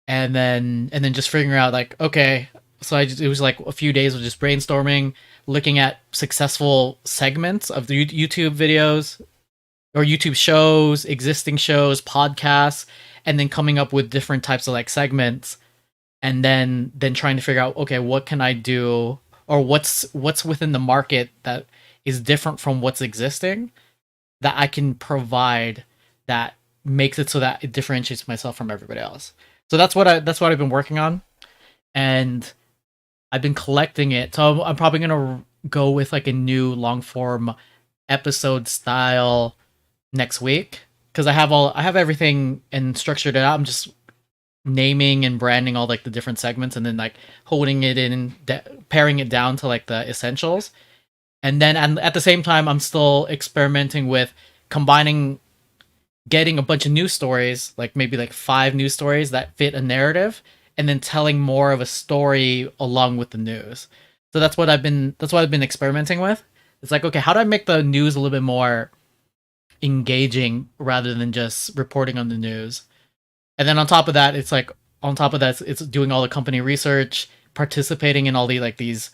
and then just figuring out, like, okay, so it was like a few days of just brainstorming, looking at successful segments of the YouTube videos or YouTube shows, existing shows, podcasts, and then coming up with different types of like segments, and then trying to figure out, okay, what can I do, or what's within the market that is different from what's existing, that I can provide, that makes it so that it differentiates myself from everybody else. So that's what I've been working on, and I've been collecting it. So I'm probably gonna go with like a new long form episode style next week, because I have everything and structured it out. I'm just naming and branding all like the different segments, and then like holding it in, paring it down to like the essentials. And at the same time, I'm still experimenting with combining, getting a bunch of news stories, like maybe like 5 news stories that fit a narrative, and then telling more of a story along with the news. So that's what I've been experimenting with. It's like, okay, how do I make the news a little bit more engaging rather than just reporting on the news? And then on top of that, it's doing all the company research, participating in all these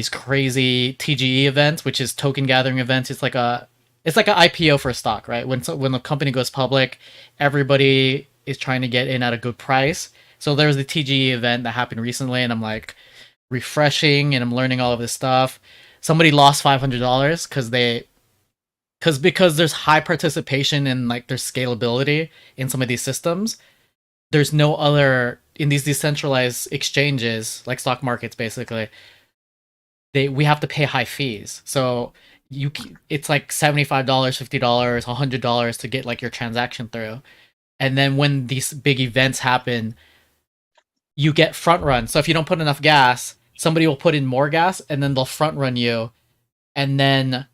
crazy TGE events, which is token gathering events. It's like an IPO for a stock, right? When the company goes public, everybody is trying to get in at a good price. So there was the TGE event that happened recently, and I'm like refreshing, and I'm learning all of this stuff. Somebody lost $500 because there's high participation and like there's scalability in some of these systems. There's no other in these decentralized exchanges, like stock markets basically. We have to pay high fees. So it's like $75, $50, $100 to get like your transaction through. And then when these big events happen, you get front run. So if you don't put enough gas, somebody will put in more gas, and then they'll front run you, and then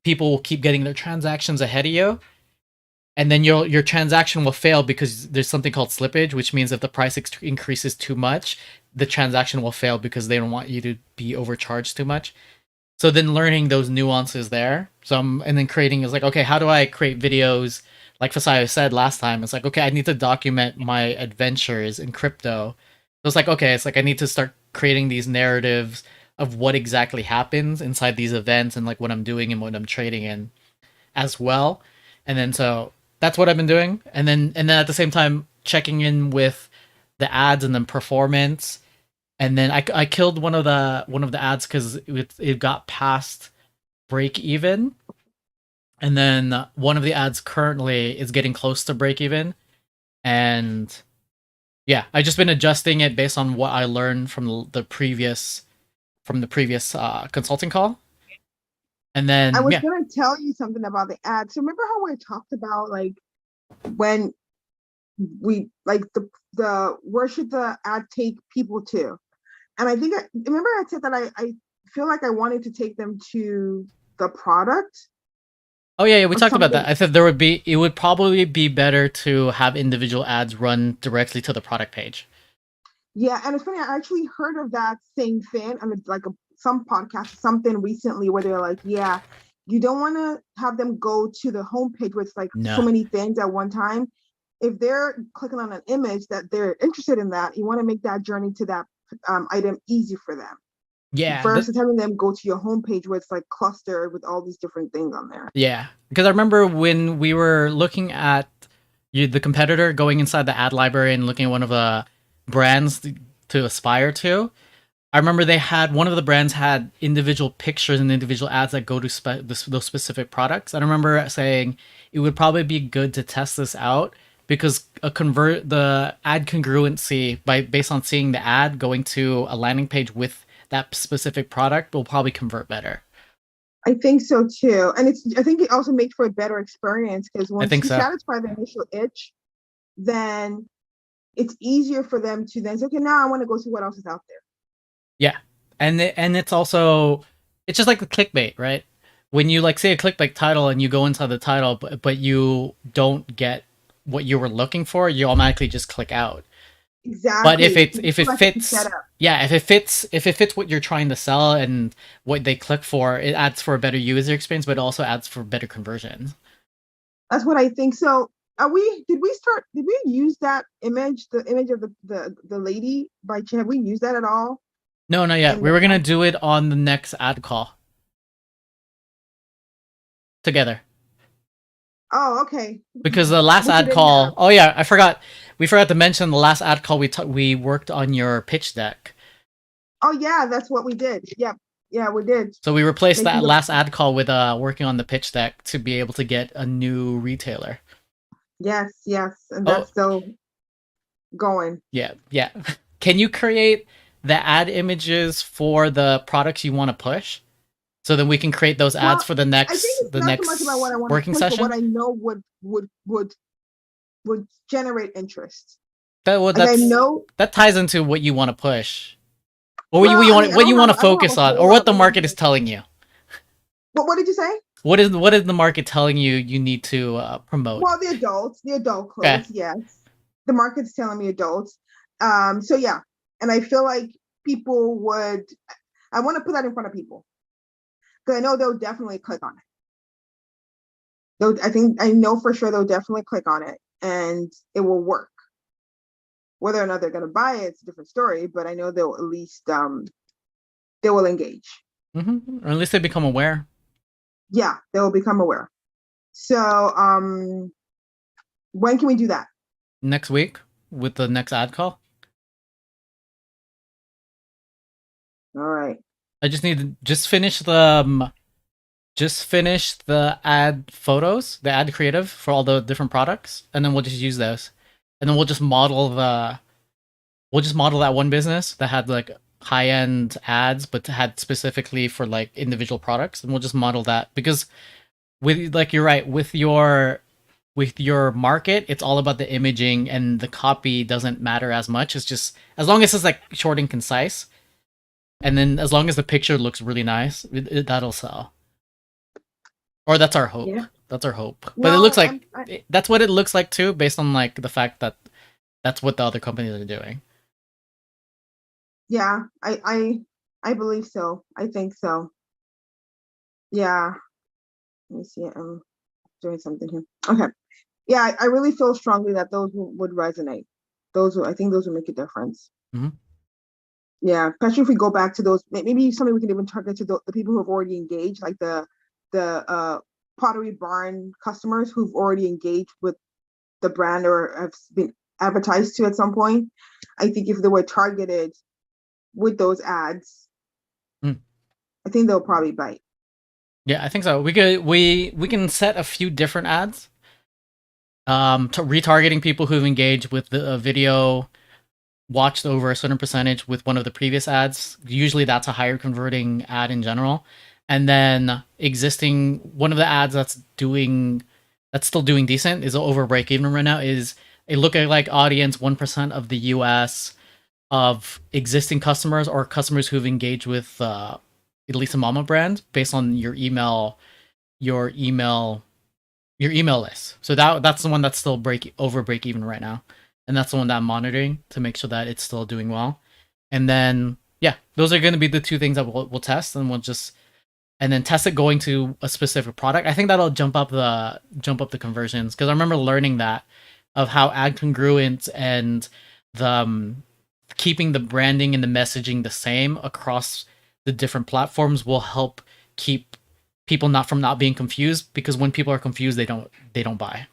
people will keep getting their transactions ahead of you, and then your transaction will fail because there's something called slippage, which means if the price increases too much, the transaction will fail because they don't want you to be overcharged too much. So then learning those nuances there. And then creating is like, okay, how do I create videos? Like Fasayo said last time, it's like, okay, I need to document my adventures in crypto. So it's like, okay, it's like I need to start creating these narratives of what exactly happens inside these events, and like what I'm doing and what I'm trading in as well. And then so that's what I've been doing. And then at the same time checking in with the ads and then performance. And then I killed one of the ads because it got past break even, and then one of the ads currently is getting close to break even. And yeah, I just been adjusting it based on what I learned from the previous consulting call. And I then was yeah. gonna tell you something about the ad. So remember how we talked about like when we like the where should the ad take people to? And I think I remember I said that I feel like I wanted to take them to the product Oh yeah, yeah, we or talked about that. something. I said it would probably be better to have individual ads run directly to the product page. Yeah, and it's funny. I actually heard of that same thing on some podcast or something recently where they're like, yeah, you don't want to have them go to the homepage with like so No. many things at one time. If they're clicking on an image that they're interested in, that you want to make that journey to that item easy for them Yeah, versus having them go to your homepage where it's like clustered with all these different things on there. yeah. Because I remember when we were looking at the competitor going inside the ad library and looking at one of the brands to aspire to. I remember they had one of the brands had individual pictures and individual ads that go to those specific products. And I remember saying it would probably be good to test this out because the ad congruency based on seeing the ad going to a landing page with that specific product will probably convert better. I think so too. And I think it also makes for a better experience because I once think you so. satisfy the initial itch, then it's easier for them to then say, okay, now I want to go see what else is out there. Yeah, and it's also it's just like the clickbait, right? When you like say a clickbait title and you go inside the title, but you don't get what you were looking for, you automatically just click out. But Exactly. if it Like it's set fits, up. yeah, if it fits what you're trying to sell and what they click for, it adds for a better user experience, but it also adds for better conversions. That's what I think. So did we use that image, the image of the lady by chance? Have we used that at all? No, not yet. In We the were gonna do it on the next ad call together. Oh, okay. Because the last Which you ad didn't have. call, oh yeah, I forgot. We forgot to mention the last ad call we worked on your pitch deck. Oh yeah, that's what we did. Yeah. Yeah, we did. So we replaced Making that the last ad call with working on the pitch deck to be able to get a new retailer. yes, yes. And Oh that's still going. yeah, yeah. Can you create the ad images for the products you want to push? So then we can create those ads Well, for the I think it's the not so much about what next I want to working push, but what session. I know would generate interest. That well, Like I know, that ties into what you want to push, or well, I mean, what you want to I don't focus have a on, or whole what lot the of market is interest. telling you. What did you say? What is the market telling you you need to promote? Well, the adult Okay. clothes, yes. The market's telling me adults. So yeah, and I feel like people would. I want to put that in front of people because I know they'll definitely click on it. I think I know for sure they'll definitely click on it, and it will work. Whether or not they're going to buy it, it's a different story. But I know they'll at least they will engage. Or at least they become aware. Yeah, they will become aware. So when can we do that? Next week with the next ad call. All right. I just need to just finish the ad photos, the ad creative for all the different products, and then we'll just use those, and then we'll just model that one business that had like high end ads, but had specifically for like individual products, and we'll just model that because with like you're right with your market, it's all about the imaging and the copy doesn't matter as much. It's just as long as it's like short and concise, and then as long as the picture looks really nice, that'll sell. Or that's our hope. Yeah. That's our hope. But it No, looks like that's what it looks like too, based on like the fact that that's what the other companies are doing. yeah, I believe so. I think so. Yeah. Let me see. I'm doing something here. Okay. Yeah, I really feel strongly that those would resonate. I think those would make a difference. Mhm. Yeah, especially if we go back to those, maybe something we can even target to the people who have already engaged, like the Pottery Barn customers who've already engaged with the brand or have been advertised to at some point. I think if they were targeted with those ads, Mm. I think they'll probably bite. Yeah, I think so. We can set a few different ads. To retargeting people who've engaged with the video, watched over a certain percentage with one of the previous ads. Usually, that's a higher converting ad in general. and then existing one of the ads that's still doing decent is over break even right now is a lookalike audience 1% of the US of existing customers or customers who've engaged with Elisa Mama brand based on your email your email list. So that's the one that's still break even right now. And that's the one that I'm monitoring to make sure that it's still doing well. And then yeah, those are going to be the two things that we'll test, and we'll just and then test it going to a specific product. I think that'll jump up the conversions because I remember learning that of how ad congruent and the keeping the branding and the messaging the same across the different platforms will help keep people not being confused, because when people are confused they don't buy.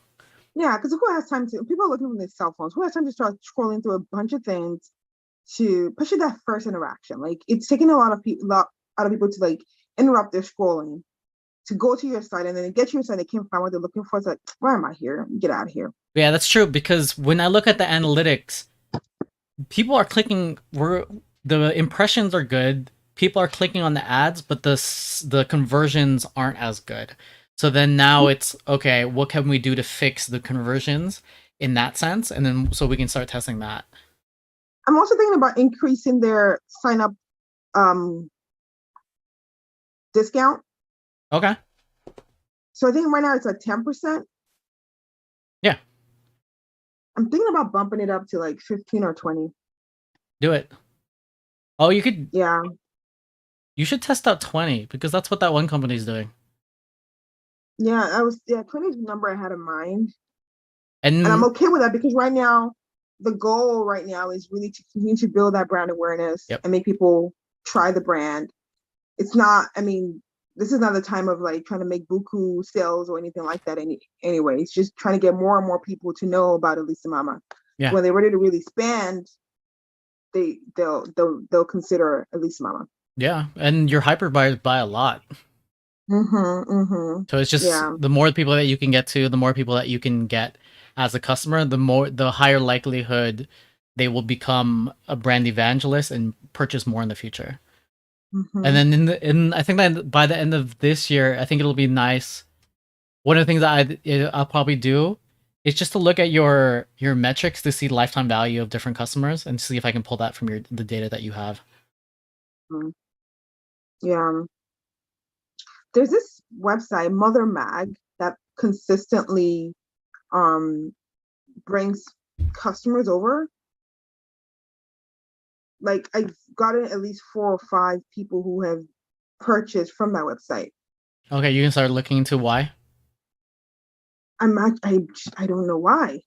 Yeah, because who has time to? People are looking from their cell phones. Who has time to start scrolling through a bunch of things to push that first interaction? Like it's taking a lot of people, lot out of people to like interrupt their scrolling to go to your site, and then they get to your site, they can't find what they're looking for. It's like, why am I here? Get out of here. Yeah, that's true, because when I look at the analytics, people are clicking we're the impressions are good, people are clicking on the ads, but the conversions aren't as good. So then now it's okay, what can we do to fix the conversions in that sense, and then so we can start testing that. I'm also thinking about increasing their sign up um discount. Okay. So I think right now it's at 10%. Yeah, I'm thinking about bumping it up to like 15 or 20. do it. Oh, Yeah. you should test out 20, because that's what that one company's doing. Yeah, 20 is the number I had in mind. And I'm And okay with that because right now, the goal right now is really to continue to build that brand awareness yep. and make people try the brand. It's not, I mean, this is not the time of like trying to make buku sales or anything like that. Anyway, it's just trying to get more and more people to know about Elisa Mama. So Yeah. when they're ready to really spend, they'll consider Elisa Mama. Yeah, and your hyper buyers buy a lot. Mm-hmm. Mm-hmm. So it's just Yeah. the more people that you can get to, the more people that you can get as a customer, the higher likelihood they will become a brand evangelist and purchase more in the future. And Mm-hmm. then in I think that by the end of this year, I think it'll be nice. One of the things that I'll probably do is just to look at your metrics to see lifetime value of different customers and see if I can pull that from the data that you have. Mm-hmm. Yeah. There's this website, Mother Mag, that consistently um brings customers over. Like I've gotten at least 4 or 5 people who have purchased from that website. Okay, you can start looking into why. I don't know why.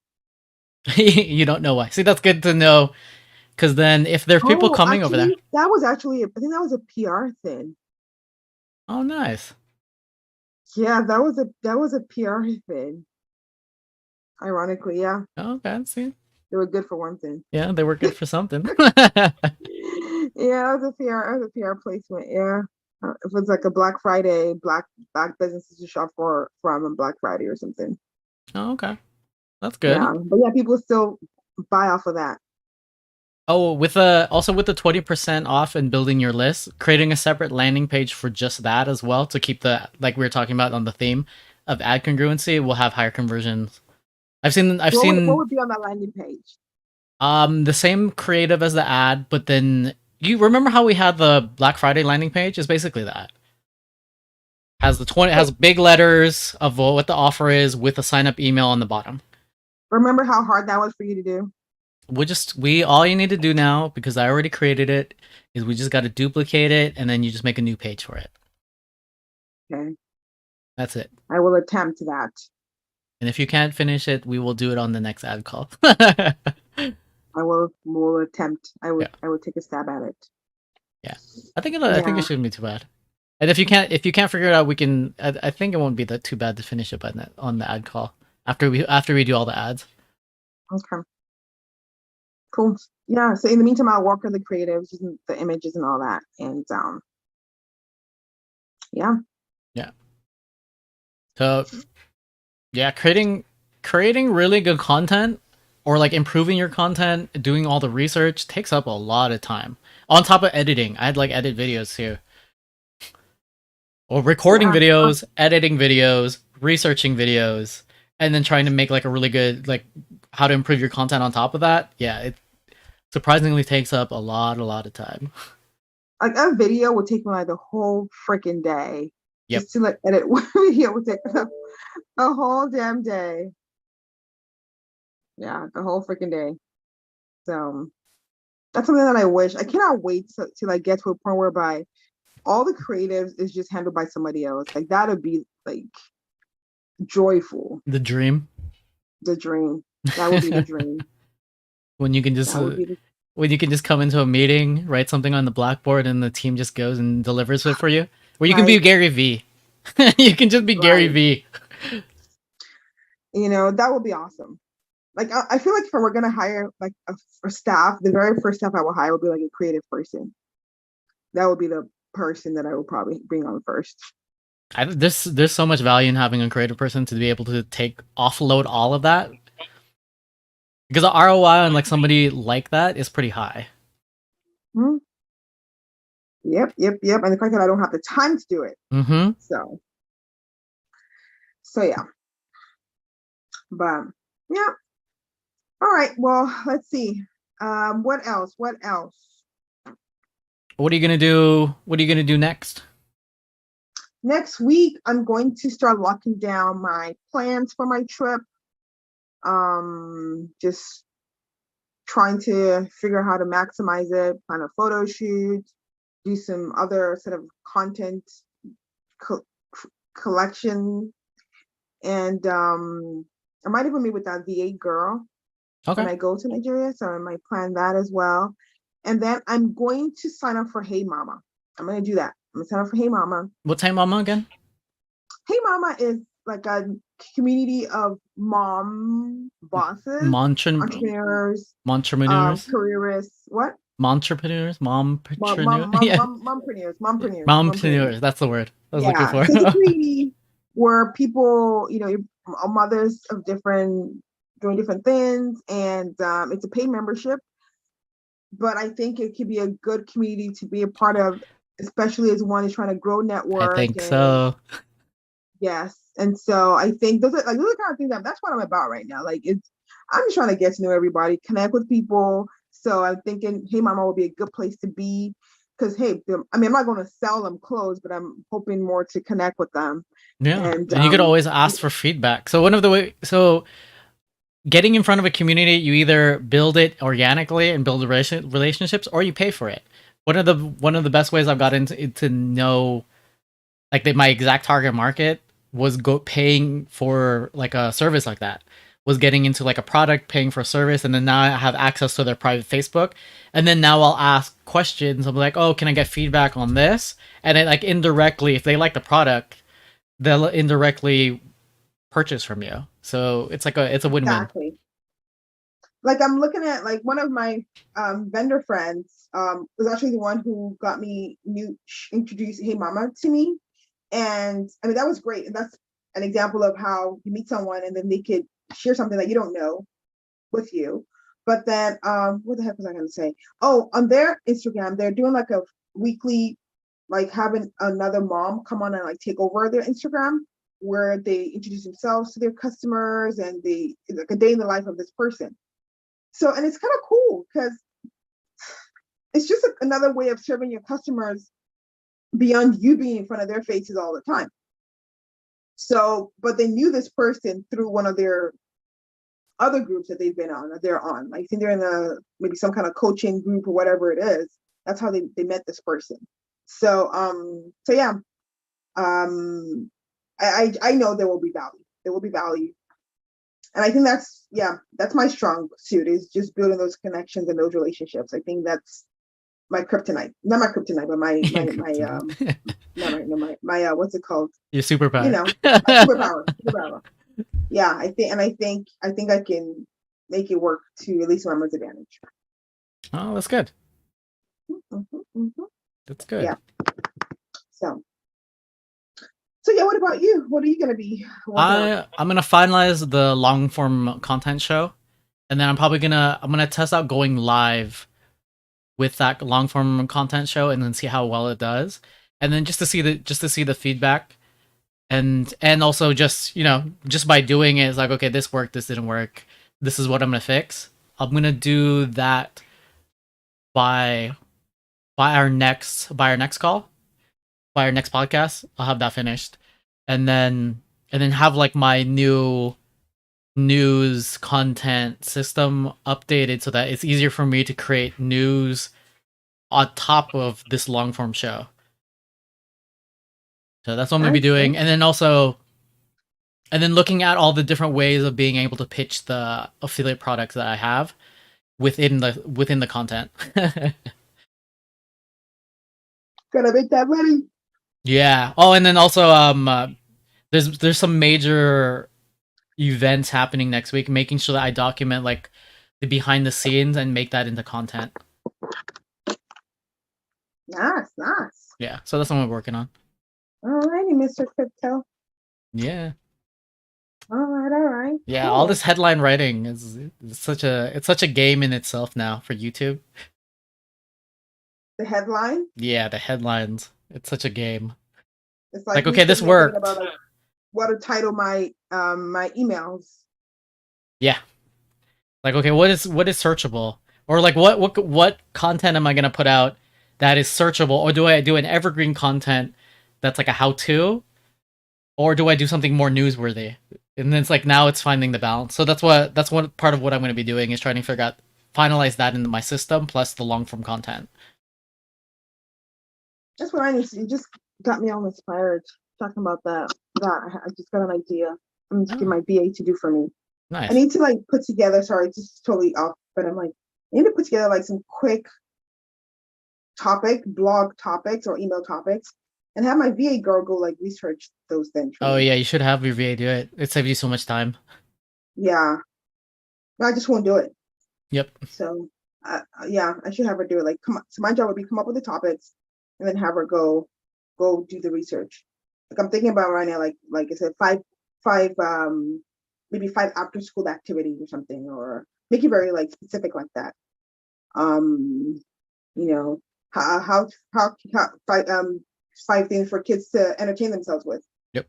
You don't know why. See, that's good to know, because then if there's people Oh, coming over there. actually, that was actually I think that was a PR thing. Oh, nice. Yeah, that was a PR thing. Ironically, yeah, Oh, okay, see. they were good for one thing. Yeah, they were good for something. Yeah, it was a PR placement. Yeah, if it's like a Black Friday, black businesses to shop from on Black Friday or something. Oh, okay. That's good. Yeah, but yeah, people still buy off of that. Oh, with the also with the 20% off and building your list, creating a separate landing page for just that as well to keep the, like we were talking about on the theme of ad congruency, will have higher conversions. I've What seen would be on that landing page? the same creative as the ad, but then you remember how we had the Black Friday landing page? Is basically that. Has the 20, has big letters of what the offer is with a sign up email on the bottom. Remember how hard that was for you to do? We all you need to do now, because I already created it, is we just got to duplicate it and then you just make a new page for it. Okay, That's it. I will attempt that. And if you can't finish it, we will do it on the next ad call. I will attempt. Yeah, I will take a stab at it. yeah. I think Yeah. it shouldn't be too bad. And if you can't figure it out, we can. I think it won't be that too bad to finish it on the ad call after we do all the ads. Okay. Cool. Yeah. So in the meantime, I'll work on the creatives, using the images and all that. And yeah. Yeah. So yeah, creating really good content, or like improving your content, doing all the research takes up a lot of time. On top of editing, I'd like edit videos too. or recording Yeah. videos, editing videos, researching videos, and then trying to make like a really good like how to improve your content on top of that. Yeah, it surprisingly takes up a lot of time. Like a video would take me like the whole freaking day Yep. just to like edit one video would take a whole damn day. Yeah, the whole freaking day. So that's something that I wish. I cannot wait to like get to a point whereby all the creatives is just handled by somebody else. Like that'd be like joyful. The dream. The dream. That would be the dream. When you can just That would be the when you can just come into a meeting, write something on the blackboard, and the team just goes and delivers it for you. Or you can be right, Gary V. You can just be Gary right. V. That would be awesome. Like I feel like if we're gonna hire like a staff, the very first staff I will hire will be like a creative person. That would be the person that I would probably bring on first. There's so much value in having a creative person to be able to take offload all of that because the ROI on like somebody like that is pretty high. Hmm. Yep. And the fact that I don't have the time to do it. Mm-hmm. So yeah. But yeah. All right. Well, let's see. What else? What else? What are you gonna do? What are you gonna do next? Next week, I'm going to start locking down my plans for my trip. Just trying to figure out how to maximize it, plan a photo shoot, do some other sort of content co- collection, and I might even meet with that VA girl Okay. when I go to Nigeria, so I might plan that as well. And then I'm going to sign up for Hey Mama. I'm going to do that. I'm going to sign up for Hey Mama. What's Hey Mama again? Hey Mama is like a community of mom bosses, entrepreneurs, Montrepreneurs, careerists. What? Montrepreneurs, Mom, mompreneur, mom, mom, yeah, mom, mompreneurs. mompreneurs. That's the word I was looking Yeah. for. So it's a community where people, are mothers of doing different things, and it's a paid membership. But I think it could be a good community to be a part of, especially as one is trying to grow I network. think And so. yes, and so I think those are kind of things that's what I'm about right now. Like I'm just trying to get to know everybody, connect with people. So I'm thinking, Hey Mama will be a good place to be because hey, I mean, I'm not going to sell them clothes, but I'm hoping more to connect with them. Yeah, And and you could always ask for feedback. So one of the way, so getting in front of a community, you either build it organically and build relationships, or you pay for it. One of the best ways I've gotten to know like my exact target market was paying for like a service like that, was getting into like a product, paying for a service, and then now I have access to their private Facebook, and then now I'll ask questions. I'm like, oh, can I get feedback on this? And then like indirectly, if they like the product, they'll indirectly purchase from you. So it's a win-win. exactly. Like I'm looking at like one of my vendor friends was actually the one who got me introduced Hey Mama to me. And I mean that was great. And that's an example of how you meet someone and then they could share something that you don't know with you. But then what the heck was I gonna say? Oh, on their Instagram, they're doing like a weekly, like having another mom come on and like take over their Instagram where they introduce themselves to their customers and they like a day in the life of this person. So, and it's kind of cool because it's just another way of serving your customers beyond you being in front of their faces all the time. So, but they knew this person through one of their other groups that they've been on, that they're on. Like, I think they're in maybe some kind of coaching group or whatever it is. That's how they met this person. So, so yeah, I know there will be value. There will be value. And I think that's my strong suit is just building those connections and those relationships. I think that's my kryptonite. Not my kryptonite, but my what's it called? Your superpower. My superpower. Superpower. Yeah, I think I can make it work to at least my advantage. Oh, that's good. Mm-hmm. That's good. Yeah. So yeah, what about you? What are you gonna be? I'm gonna finalize the long form content show, and then I'm gonna test out going live with that long form content show, and then see how well it does. and then just to see the feedback, and also just just by doing it, it's like, okay, this worked, this didn't work, this is what I'm gonna fix. I'm gonna do that by by our next call, by our next podcast. I'll have that finished, and then have like my new news content system updated so that it's easier for me to create news on top of this long form show. So that's what I'm gonna be Nice, doing, nice. and then also, and then looking at all the different ways of being able to pitch the affiliate products that I have within the content. Gotta make that money. Yeah. Oh, and then also there's some major events happening next week, making sure that I document like the behind the scenes and make that into content. Nice, nice. Yeah. So that's what I'm working on. Alrighty, Mr. Crypto. Yeah. All right, all right. Yeah, all Cool. this headline writing is such a game in itself now for YouTube. The headline. Yeah, the headlines. It's such a game. It's Like, like me okay, this sitting there thinking worked. about like what to title my my emails. Yeah. Like, okay, what is searchable? Or like what content am I gonna put out that is searchable? Or do I do an evergreen content that's like a how-to? Or do I do something more newsworthy? And then it's like now it's finding the balance. So that's one part of what I'm gonna be doing, is trying to figure out, finalize that into my system plus the long form content. That's what I need to. You just got me all inspired talking about that. I just got an idea. I'm just getting Oh, my BA to do for me. I nice. need to like put together. Sorry, just totally off. But I'm like, I need to put together like some quick blog topics or email topics, and have my VA girl go like research those things for Oh me. yeah, you should have your VA do it. It saves you so much time. Yeah, but I just won't do it. Yep. So, yeah, I should have her do it. Like, come on. So my job would be come up with the topics, and then have her go do the research. Like I'm thinking about right now, like I said, five maybe five after school activities or something, or make it very like specific like that. Um, you know, five things for kids to entertain themselves with. Yep.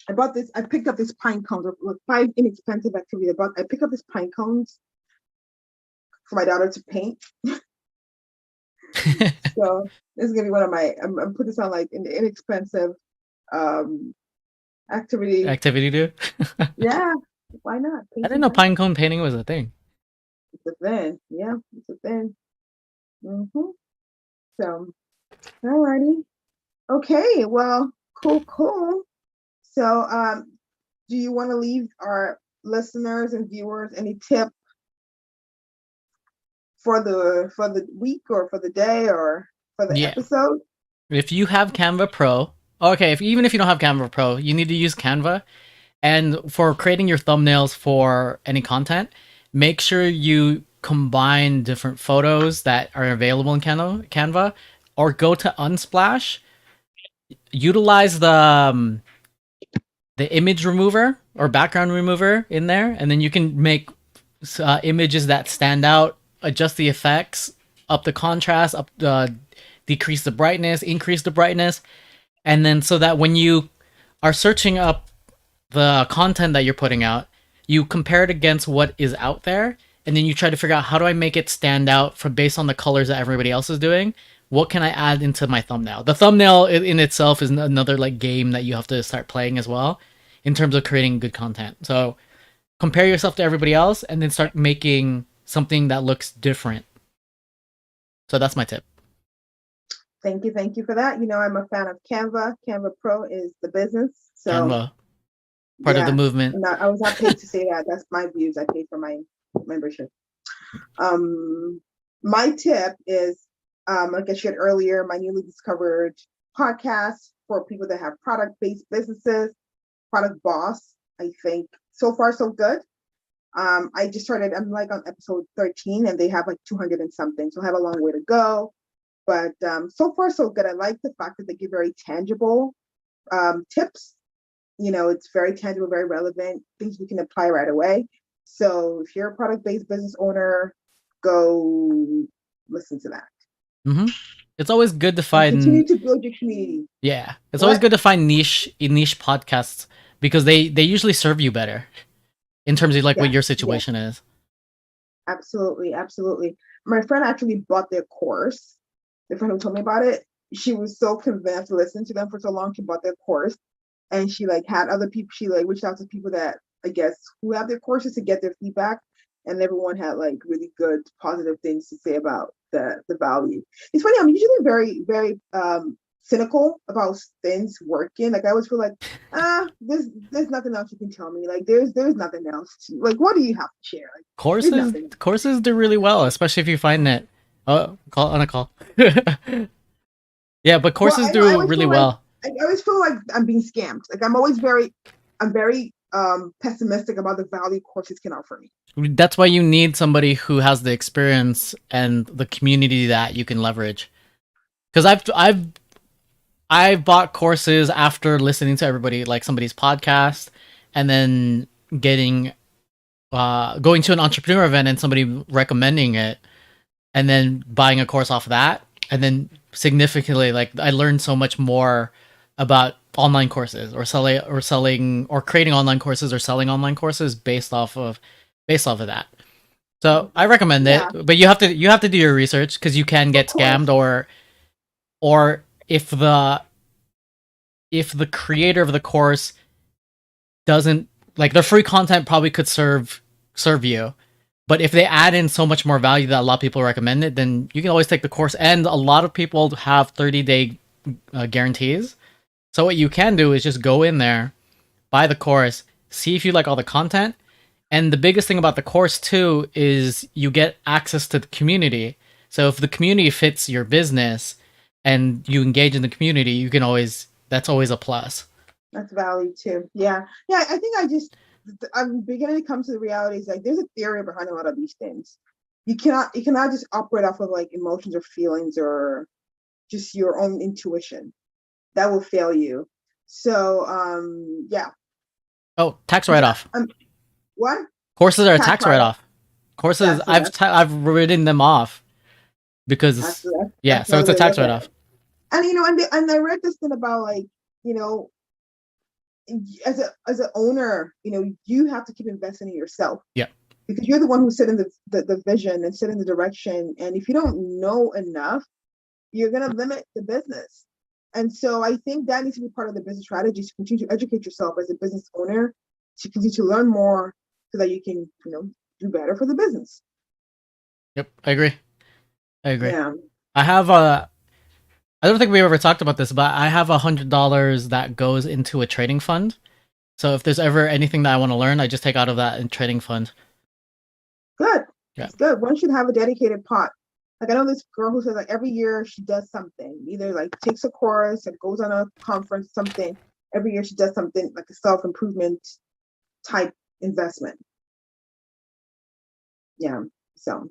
I picked up this pine cones, like five inexpensive activities. I picked up this pine cones for my daughter to paint. So this is gonna be one of my. I'm putting this on like an inexpensive um activity. Activity do. Yeah, why not? I Paint didn't some know pine. pine cone painting was a thing. It's a thing. Yeah, it's a thing. Mm-hmm. So, alrighty. Okay. Well, cool, cool. So, do you want to leave our listeners and viewers any tip for the week or for the day or for the Yeah. episode? If you have Canva Pro, okay, even if you don't have Canva Pro, you need to use Canva. And for creating your thumbnails for any content, make sure you combine different photos that are available in Canva, or go to Unsplash, utilize the image remover or background remover in there, and then you can make images that stand out, adjust the effects, up the contrast, decrease the brightness, increase the brightness, and then so that when you are searching up the content that you're putting out, you compare it against what is out there, and then you try to figure out, how do I make it stand out from based on the colors that everybody else is doing? What can I add into my thumbnail? The thumbnail in itself is another like game that you have to start playing as well, in terms of creating good content. So compare yourself to everybody else, and then start making something that looks different. So that's my tip. Thank you for that. You know, I'm a fan of Canva. Canva Pro is the business. So Canva, part of the yeah, movement. I was not paid to say that. That's my views. I paid for my membership. Um, my tip is, like I shared earlier, my newly discovered podcast for people that have product-based businesses, Product Boss. I think so far so good. I just started. I'm like on episode 13, and they have like 200 and something, so I have a long way to go. But so far so good. I like the fact that they give very tangible tips. You know, it's very tangible, very relevant, things we can apply right away. So if you're a product-based business owner, go listen to that. Mm-hmm. It's always good to and continue find, to build your community. yeah. It's always What? good to find niche podcasts because they usually serve you better in terms of like what Yes, your yes, situation is. absolutely, absolutely. My friend actually bought their course. The friend who told me about it, she was so convinced to listen to them for so long. She bought their course, and she like had other people. She like reached out to people that I guess who have their courses to get their feedback, and everyone had like really good positive things to say about the value. It's funny. I'm usually very cynical about things working. Like I always feel like there's nothing else you can tell me. Like there's nothing else to like. What do you have to share? Like there's Courses nothing. courses do really well, especially if you find that. Oh, call on a call. Yeah, but Well, courses I know I do always really feel like well. I always feel like I'm being scammed. Like I'm very pessimistic about the value courses can offer me. That's why you need somebody who has the experience and the community that you can leverage. Because I've bought courses after listening to everybody like somebody's podcast, and then getting going to an entrepreneur event and somebody recommending it, and then buying a course off of that, and then significantly like I learned so much more about online courses or creating online courses or selling online courses based off of that. So I recommend it, Yeah, but you have to do your research because you can of get scammed, course. or if the creator of the course doesn't like, their free content probably could serve you, but if they add in so much more value that a lot of people recommend it, then you can always take the course. And a lot of people have 30-day guarantees. So what you can do is just go in there, buy the course, see if you like all the content. And the biggest thing about the course too is you get access to the community. So if the community fits your business and you engage in the community, you can always that's always a plus. That's value too. Yeah, yeah. I think I'm beginning to come to the realities. Like there's a theory behind a lot of these things. You cannot just operate off of like emotions or feelings or just your own intuition. That will fail you. So yeah. Oh, tax write off. What? Courses are a Tax tax write write-off. off. Courses That's I've written them off that's because that's yeah, that's so another it's a way to tax look write at it. off. And and I read this thing about like, you know, as an owner, you have to keep investing in yourself Yeah. because you're the one who's setting the vision and setting the direction. And if you don't know enough, you're gonna limit the business. And so I think that needs to be part of the business strategy to continue to educate yourself as a business owner, to continue to learn more so that you can, do better for the business. Yep. I agree. I agree. Yeah. I have a. I don't think we ever talked about this, but I have $100 that goes into a trading fund. So if there's ever anything that I want to learn, I just take out of that in trading fund. Good. Yeah. It's good. One should have a dedicated pot. Like I know this girl who says like every year she does something, either like takes a course or goes on a conference, something. Every year she does something like a self-improvement type investment. Yeah. So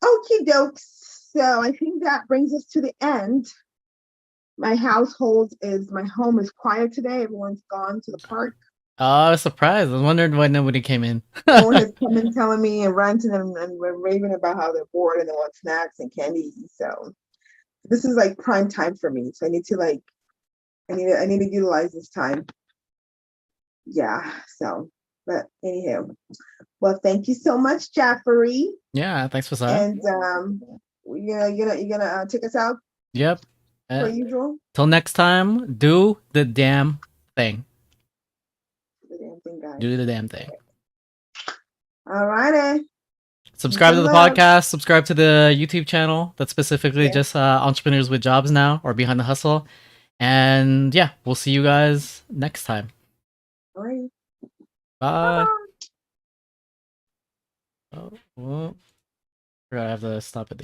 okie dokes. So I think that brings us to the end. My home is quiet today. Everyone's gone to the park. Oh, I was surprised. I was wondering why nobody came in. No one has come in telling me and ranting and raving about how they're bored and they want snacks and candy. So this is like prime time for me. So I need to like I need to utilize this time. Yeah. So but anyhow. Well, thank you so much, Jeffrey. Yeah. Thanks for that. And you're gonna take us out Yep. per Uh, usual. till next time, do the damn thing. The damn thing, guys. Do the damn thing. All righty. Subscribe to the Love. podcast. Subscribe to the YouTube channel. That's specifically Yeah. just entrepreneurs with jobs now or behind the hustle. And yeah, we'll see you guys next time. All right. Bye. Bye-bye. Oh, well, forgot I have to stop at the